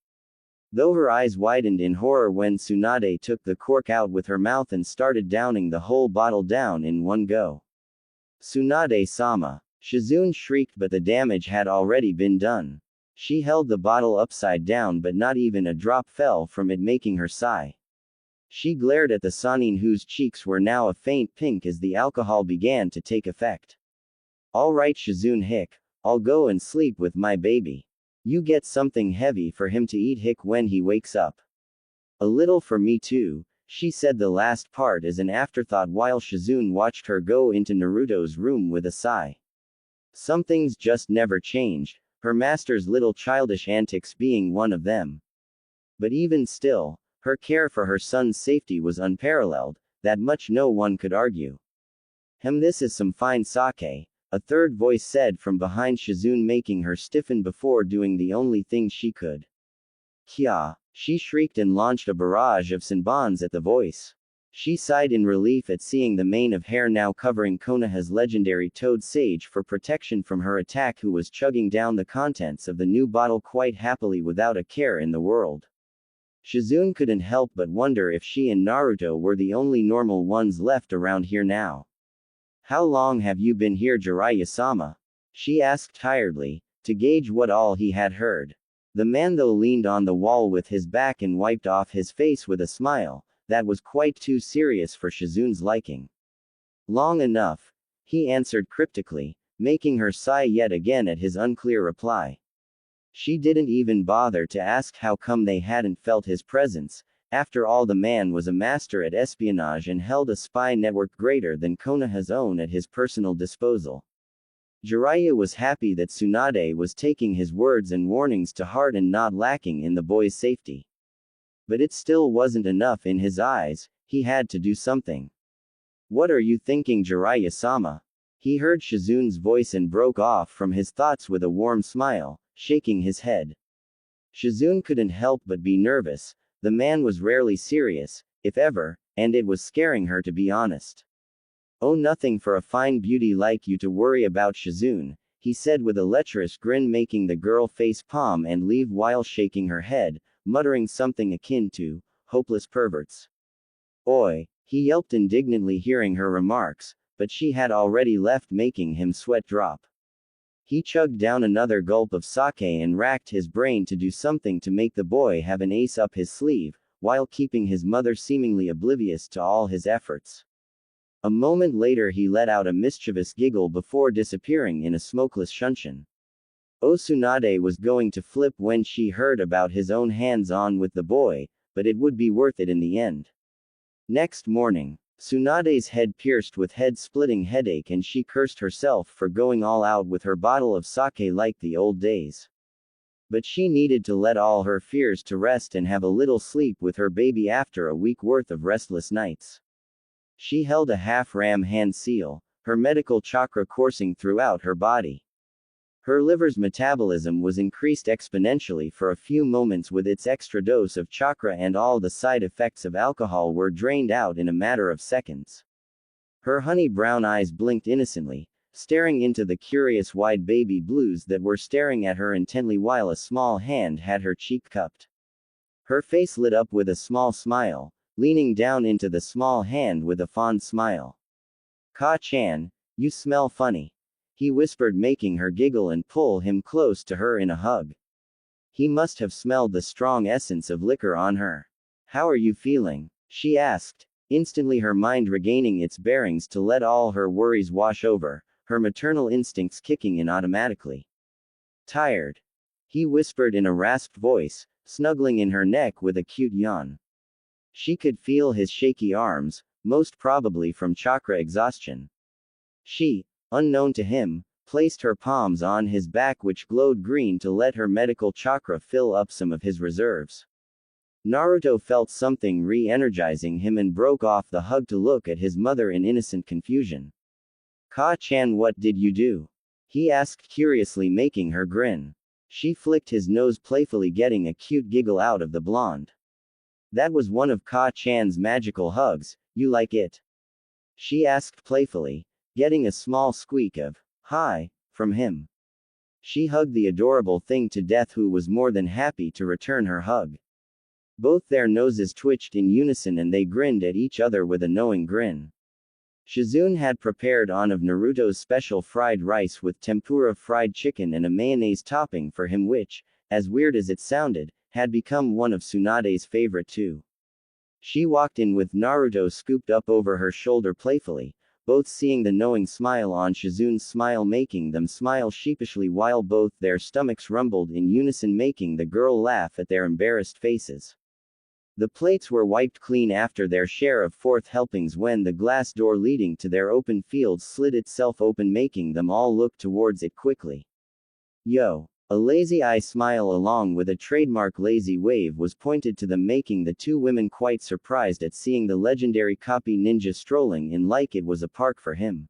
Though her eyes widened in horror when Tsunade took the cork out with her mouth and started downing the whole bottle down in one go. Tsunade-sama. Shizune shrieked, but the damage had already been done. She held the bottle upside down, but not even a drop fell from it, making her sigh. She glared at the Sanin, whose cheeks were now a faint pink as the alcohol began to take effect. All right, Shizune hic, I'll go and sleep with my baby. You get something heavy for him to eat hic when he wakes up. A little for me too, she said the last part as an afterthought while Shizune watched her go into Naruto's room with a sigh. Some things just never changed, her master's little childish antics being one of them. But even still, her care for her son's safety was unparalleled, that much no one could argue. This is some fine sake, a third voice said from behind Shizune, making her stiffen before doing the only thing she could. Kya! She shrieked and launched a barrage of senbons at the voice. She sighed in relief at seeing the mane of hair now covering Konoha's legendary Toad Sage for protection from her attack, who was chugging down the contents of the new bottle quite happily without a care in the world. Shizune couldn't help but wonder if she and Naruto were the only normal ones left around here now. How long have you been here, Jiraiya-sama? She asked tiredly, to gauge what all he had heard. The man though leaned on the wall with his back and wiped off his face with a smile that was quite too serious for Shizune's liking. Long enough, he answered cryptically, making her sigh yet again at his unclear reply. She didn't even bother to ask how come they hadn't felt his presence. After all, the man was a master at espionage and held a spy network greater than Konoha's own at his personal disposal. Jiraiya was happy that Tsunade was taking his words and warnings to heart and not lacking in the boy's safety. But it still wasn't enough in his eyes, he had to do something. What are you thinking, Jiraiya-sama? He heard Shizune's voice and broke off from his thoughts with a warm smile, shaking his head. Shizune couldn't help but be nervous. The man was rarely serious, if ever, and it was scaring her, to be honest. Oh, nothing for a fine beauty like you to worry about, Shizune, he said with a lecherous grin, making the girl face palm and leave while shaking her head, muttering something akin to, hopeless perverts. Oi, he yelped indignantly hearing her remarks, but she had already left, making him sweat drop. He chugged down another gulp of sake and racked his brain to do something to make the boy have an ace up his sleeve, while keeping his mother seemingly oblivious to all his efforts. A moment later he let out a mischievous giggle before disappearing in a smokeless shunshin. Tsunade was going to flip when she heard about his own hands-on with the boy, but it would be worth it in the end. Next morning, Tsunade's head pierced with head-splitting headache and she cursed herself for going all out with her bottle of sake like the old days. But she needed to let all her fears to rest and have a little sleep with her baby after a week worth of restless nights. She held a half-ram hand seal, her medical chakra coursing throughout her body. Her liver's metabolism was increased exponentially for a few moments with its extra dose of chakra, and all the side effects of alcohol were drained out in a matter of seconds. Her honey brown eyes blinked innocently, staring into the curious wide baby blues that were staring at her intently while a small hand had her cheek cupped. Her face lit up with a small smile, leaning down into the small hand with a fond smile. "Ka-chan, you smell funny," he whispered, making her giggle and pull him close to her in a hug. He must have smelled the strong essence of liquor on her. "How are you feeling?" she asked, instantly her mind regaining its bearings to let all her worries wash over, her maternal instincts kicking in automatically. "Tired," he whispered in a rasped voice, snuggling in her neck with a cute yawn. She could feel his shaky arms, most probably from chakra exhaustion. She, unknown to him, placed her palms on his back, which glowed green to let her medical chakra fill up some of his reserves. Naruto felt something re-energizing him and broke off the hug to look at his mother in innocent confusion. "Ka-chan, what did you do?" he asked curiously, making her grin. She flicked his nose playfully, getting a cute giggle out of the blonde. "That was one of Ka-chan's magical hugs, you like it?" she asked playfully, getting a small squeak of "hi" from him. She hugged the adorable thing to death, who was more than happy to return her hug. Both their noses twitched in unison and they grinned at each other with a knowing grin. Shizune had prepared on of Naruto's special fried rice with tempura fried chicken and a mayonnaise topping for him, which, as weird as it sounded, had become one of Tsunade's favorite too. She walked in with Naruto scooped up over her shoulder playfully, both seeing the knowing smile on Shizune's smile, making them smile sheepishly while both their stomachs rumbled in unison, making the girl laugh at their embarrassed faces. The plates were wiped clean after their share of fourth helpings when the glass door leading to their open field slid itself open, making them all look towards it quickly. "Yo!" A lazy eye smile along with a trademark lazy wave was pointed to them, making the two women quite surprised at seeing the legendary copy ninja strolling in like it was a park for him.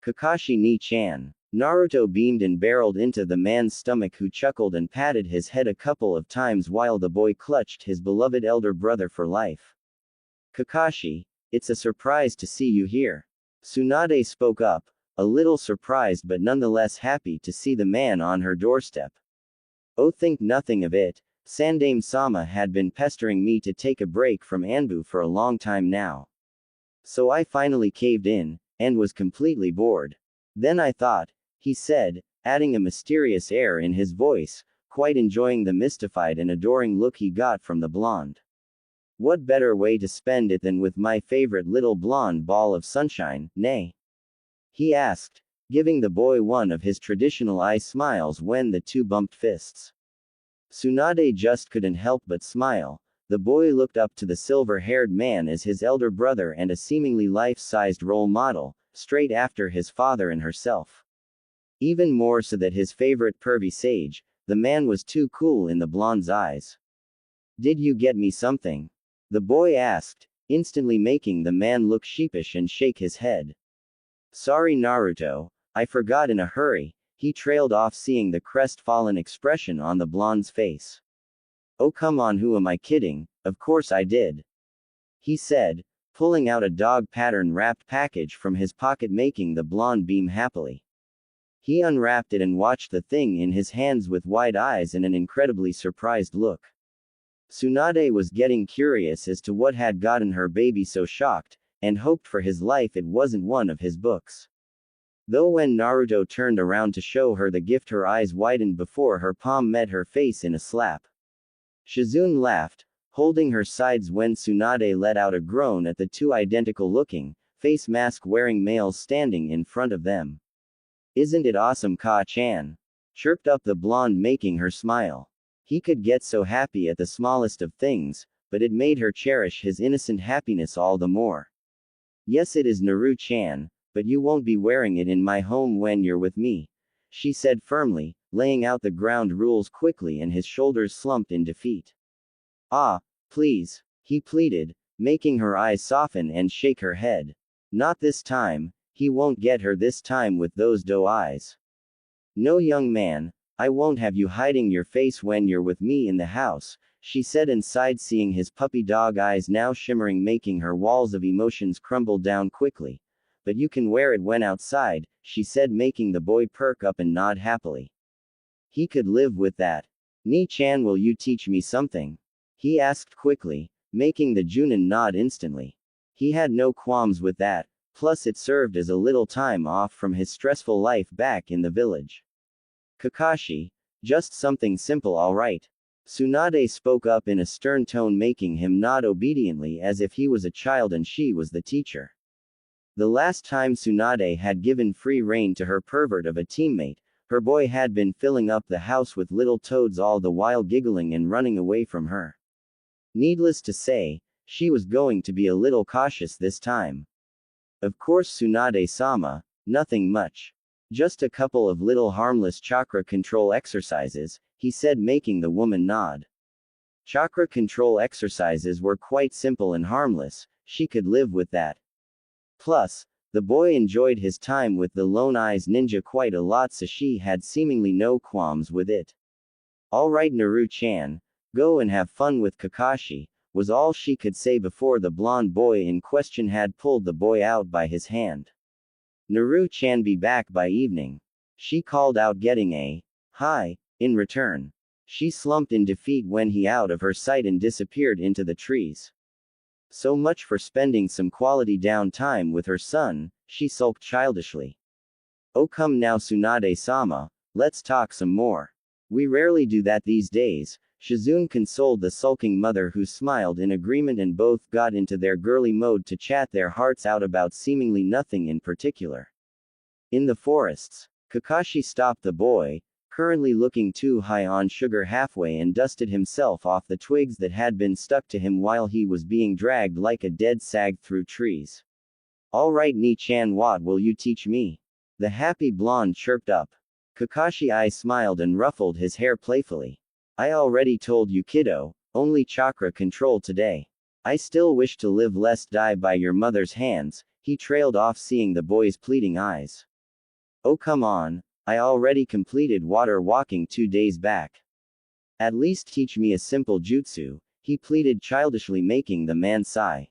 "Kakashi ni-chan." Naruto beamed and barreled into the man's stomach, who chuckled and patted his head a couple of times while the boy clutched his beloved elder brother for life. "Kakashi, it's a surprise to see you here." Tsunade spoke up, a little surprised but nonetheless happy to see the man on her doorstep. "Oh, think nothing of it. Sandame-sama had been pestering me to take a break from Anbu for a long time now. So I finally caved in, and was completely bored. Then I thought," he said, adding a mysterious air in his voice, quite enjoying the mystified and adoring look he got from the blonde. "What better way to spend it than with my favorite little blonde ball of sunshine, nay?" he asked, giving the boy one of his traditional eye smiles when the two bumped fists. Tsunade just couldn't help but smile. The boy looked up to the silver-haired man as his elder brother and a seemingly life-sized role model, straight after his father and herself. Even more so that his favorite pervy sage, the man was too cool in the blonde's eyes. "Did you get me something?" the boy asked, instantly making the man look sheepish and shake his head. "Sorry Naruto, I forgot in a hurry," he trailed off, seeing the crestfallen expression on the blonde's face. "Oh come on, who am I kidding, of course I did," he said, pulling out a dog pattern wrapped package from his pocket, making the blonde beam happily. He unwrapped it and watched the thing in his hands with wide eyes and an incredibly surprised look. Tsunade was getting curious as to what had gotten her baby so shocked, and hoped for his life it wasn't one of his books. Though when Naruto turned around to show her the gift, her eyes widened before her palm met her face in a slap. Shizune laughed, holding her sides when Tsunade let out a groan at the two identical-looking, face mask-wearing males standing in front of them. "Isn't it awesome, Ka-chan?" chirped up the blonde, making her smile. He could get so happy at the smallest of things, but it made her cherish his innocent happiness all the more. Yes, it is Naru-chan, but you won't be wearing it in my home when you're with me, she said firmly, laying out the ground rules quickly, and his shoulders slumped in defeat. Ah, please, he pleaded, making her eyes soften and shake her head. Not this time, he won't get her this time with those doe eyes. No, young man, I won't have you hiding your face when you're with me in the house, she said and sighed, seeing his puppy dog eyes now shimmering, making her walls of emotions crumble down quickly. But you can wear it when outside, she said, making the boy perk up and nod happily. He could live with that. Ni-chan, will you teach me something? He asked quickly, making the Junin nod instantly. He had no qualms with that, plus it served as a little time off from his stressful life back in the village. Kakashi, just something simple, all right. Tsunade spoke up in a stern tone, making him nod obediently as if he was a child and she was the teacher. The last time Tsunade had given free rein to her pervert of a teammate, her boy had been filling up the house with little toads, all the while giggling and running away from her. Needless to say, she was going to be a little cautious this time. Of course, Tsunade-sama, nothing much. Just a couple of little harmless chakra control exercises, he said, making the woman nod. Chakra control exercises were quite simple and harmless, she could live with that. Plus, the boy enjoyed his time with the Lone Eyes ninja quite a lot, so she had seemingly no qualms with it. Alright, Naru-chan, go and have fun with Kakashi, was all she could say before the blonde boy in question had pulled the boy out by his hand. Naru-chan, be back by evening, she called out, getting a hi in return. She slumped in defeat when he out of her sight and disappeared into the trees. So much for spending some quality downtime with her son, she sulked childishly. Oh, come now, Tsunade-sama, let's talk some more. We rarely do that these days, Shizune consoled the sulking mother, who smiled in agreement, and both got into their girly mode to chat their hearts out about seemingly nothing in particular. In the forests, Kakashi stopped the boy, currently looking too high on sugar, halfway, and dusted himself off the twigs that had been stuck to him while he was being dragged like a dead sag through trees. Alright, Ni-chan, what will you teach me? The happy blonde chirped up. Kakashi I smiled and ruffled his hair playfully. I already told you, kiddo, only chakra control today. I still wish to live lest die by your mother's hands, he trailed off, seeing the boy's pleading eyes. Oh, come on, I already completed water walking 2 days back. At least teach me a simple jutsu, he pleaded childishly, making the man sigh.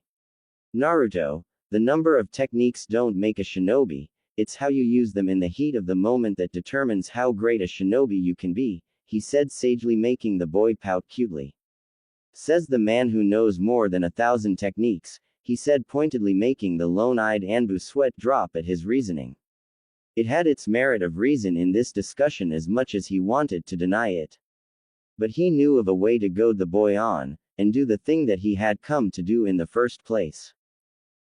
Naruto, the number of techniques don't make a shinobi, it's how you use them in the heat of the moment that determines how great a shinobi you can be, he said sagely, making the boy pout cutely. Says the man who knows more than 1,000 techniques, he said pointedly, making the lone-eyed Anbu sweat drop at his reasoning. It had its merit of reason in this discussion, as much as he wanted to deny it. But he knew of a way to goad the boy on, and do the thing that he had come to do in the first place.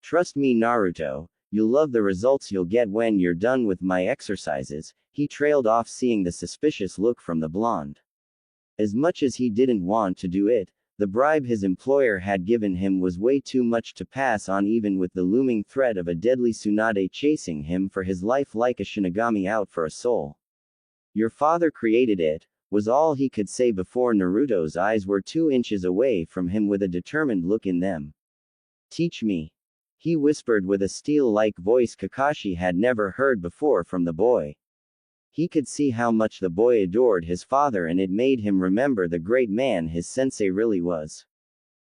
Trust me, Naruto, you'll love the results you'll get when you're done with my exercises, he trailed off, seeing the suspicious look from the blonde. As much as he didn't want to do it, the bribe his employer had given him was way too much to pass on, even with the looming threat of a deadly Tsunade chasing him for his life like a Shinigami out for a soul. Your father created it, was all he could say before Naruto's eyes were 2 inches away from him with a determined look in them. Teach me, he whispered with a steel-like voice Kakashi had never heard before from the boy. He could see how much the boy adored his father, and it made him remember the great man his sensei really was.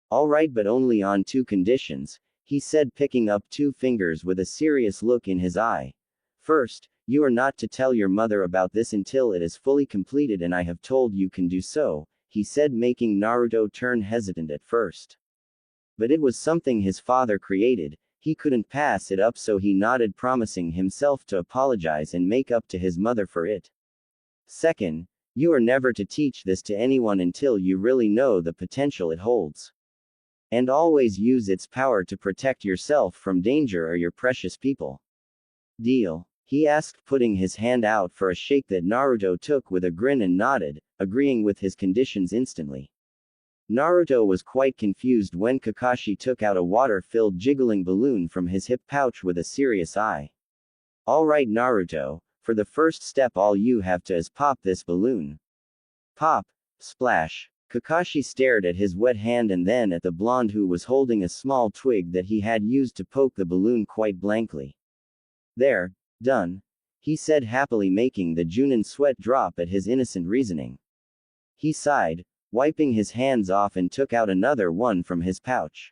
Alright, but only on 2 conditions, he said, picking up 2 fingers with a serious look in his eye. First, you are not to tell your mother about this until it is fully completed, and I have told you can do so, he said, making Naruto turn hesitant at first. But it was something his father created, he couldn't pass it up, so he nodded, promising himself to apologize and make up to his mother for it. Second, you are never to teach this to anyone until you really know the potential it holds. And always use its power to protect yourself from danger or your precious people. Deal? He asked, putting his hand out for a shake that Naruto took with a grin and nodded, agreeing with his conditions instantly. Naruto was quite confused when Kakashi took out a water-filled jiggling balloon from his hip pouch with a serious eye. Alright Naruto, for the first step all you have to is pop this balloon. Pop. Splash. Kakashi stared at his wet hand and then at the blonde who was holding a small twig that he had used to poke the balloon quite blankly. There. Done. He said happily, making the Junin sweat drop at his innocent reasoning. He sighed, wiping his hands off, and took out another one from his pouch.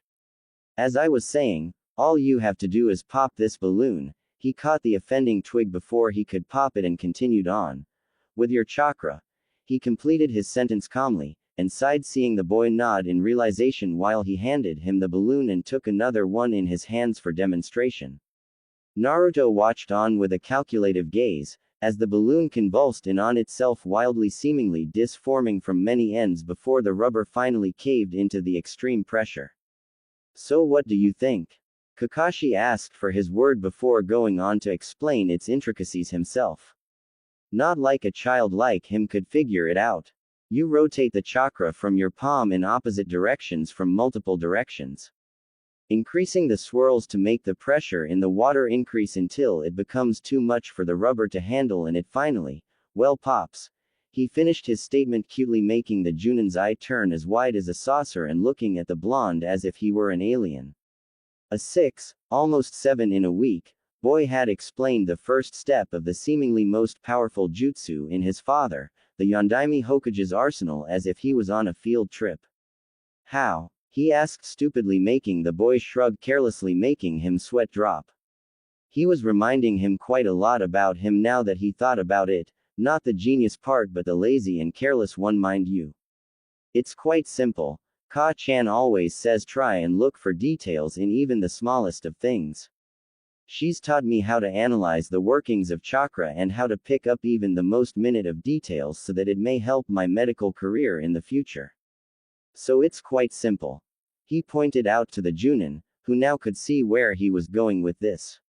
As I was saying, all you have to do is pop this balloon. He caught the offending twig before he could pop it and continued on. With your chakra. He completed his sentence calmly, and sighed, seeing the boy nod in realization while he handed him the balloon and took another one in his hands for demonstration. Naruto watched on with a calculative gaze, as the balloon convulsed in on itself wildly, seemingly disforming from many ends before the rubber finally caved into the extreme pressure. So what do you think? Kakashi asked for his word before going on to explain its intricacies himself. Not like a child like him could figure it out. You rotate the chakra from your palm in opposite directions from multiple directions, increasing the swirls to make the pressure in the water increase until it becomes too much for the rubber to handle and it finally, well, pops. He finished his statement cutely, making the Junin's eye turn as wide as a saucer and looking at the blonde as if he were an alien. A 6, almost 7 in a week, boy had explained the first step of the seemingly most powerful jutsu in his father, the Yondaime Hokage's arsenal, as if he was on a field trip. How? He asked stupidly, making the boy shrug carelessly, making him sweat drop. He was reminding him quite a lot about him now that he thought about it, not the genius part but the lazy and careless one, mind you. It's quite simple. Ka-chan always says try and look for details in even the smallest of things. She's taught me how to analyze the workings of chakra and how to pick up even the most minute of details so that it may help my medical career in the future. So it's quite simple. He pointed out to the Junin, who now could see where he was going with this.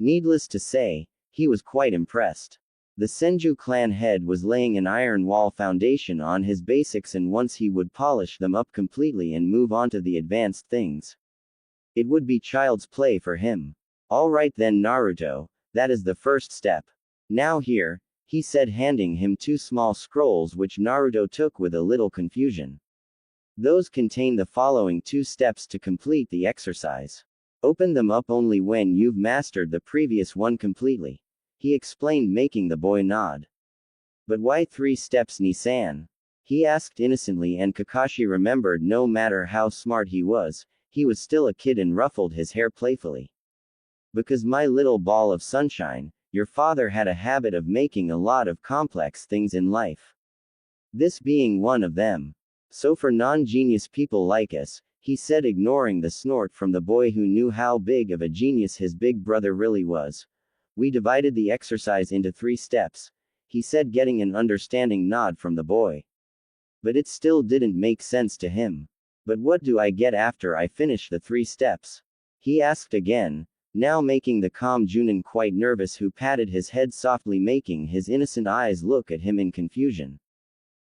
Needless to say, he was quite impressed. The Senju clan head was laying an iron wall foundation on his basics, and once he would polish them up completely and move on to the advanced things, it would be child's play for him. Alright then Naruto, that is the first step. Now here, he said, handing him 2 small scrolls which Naruto took with a little confusion. Those contain the following 2 steps to complete the exercise. Open them up only when you've mastered the previous one completely. He explained, making the boy nod. But why 3 steps, Ni-san? He asked innocently, and Kakashi remembered no matter how smart he was still a kid, and ruffled his hair playfully. Because my little ball of sunshine, your father had a habit of making a lot of complex things in life. This being one of them. So for non-genius people like us, he said, ignoring the snort from the boy who knew how big of a genius his big brother really was. We divided the exercise into 3 steps, he said, getting an understanding nod from the boy. But it still didn't make sense to him. But what do I get after I finish the 3 steps? He asked again, now making the calm Junin quite nervous, who patted his head softly, making his innocent eyes look at him in confusion.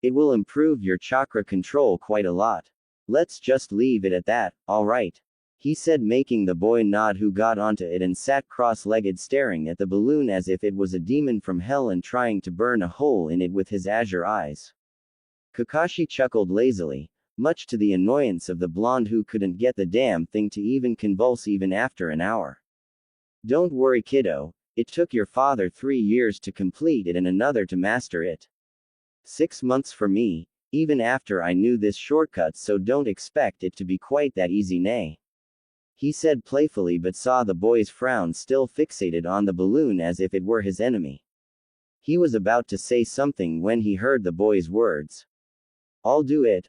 It will improve your chakra control quite a lot. Let's just leave it at that, alright? He said, making the boy nod, who got onto it and sat cross-legged staring at the balloon as if it was a demon from hell and trying to burn a hole in it with his azure eyes. Kakashi chuckled lazily, much to the annoyance of the blonde, who couldn't get the damn thing to even convulse even after an hour. Don't worry kiddo, it took your father 3 years to complete it and another to master it. 6 months for me, even after I knew this shortcut, so don't expect it to be quite that easy, nay. He said playfully, but saw the boy's frown still fixated on the balloon as if it were his enemy. He was about to say something when he heard the boy's words. I'll do it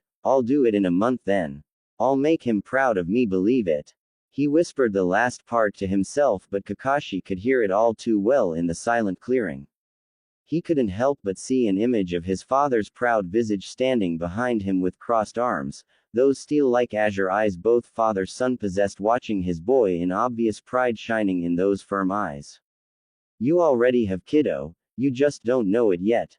in a month then. I'll make him proud of me, believe it. He whispered the last part to himself, but Kakashi could hear it all too well in the silent clearing. He couldn't help but see an image of his father's proud visage standing behind him with crossed arms, those steel-like azure eyes both father-son possessed, watching his boy in obvious pride shining in those firm eyes. You already have kiddo, you just don't know it yet.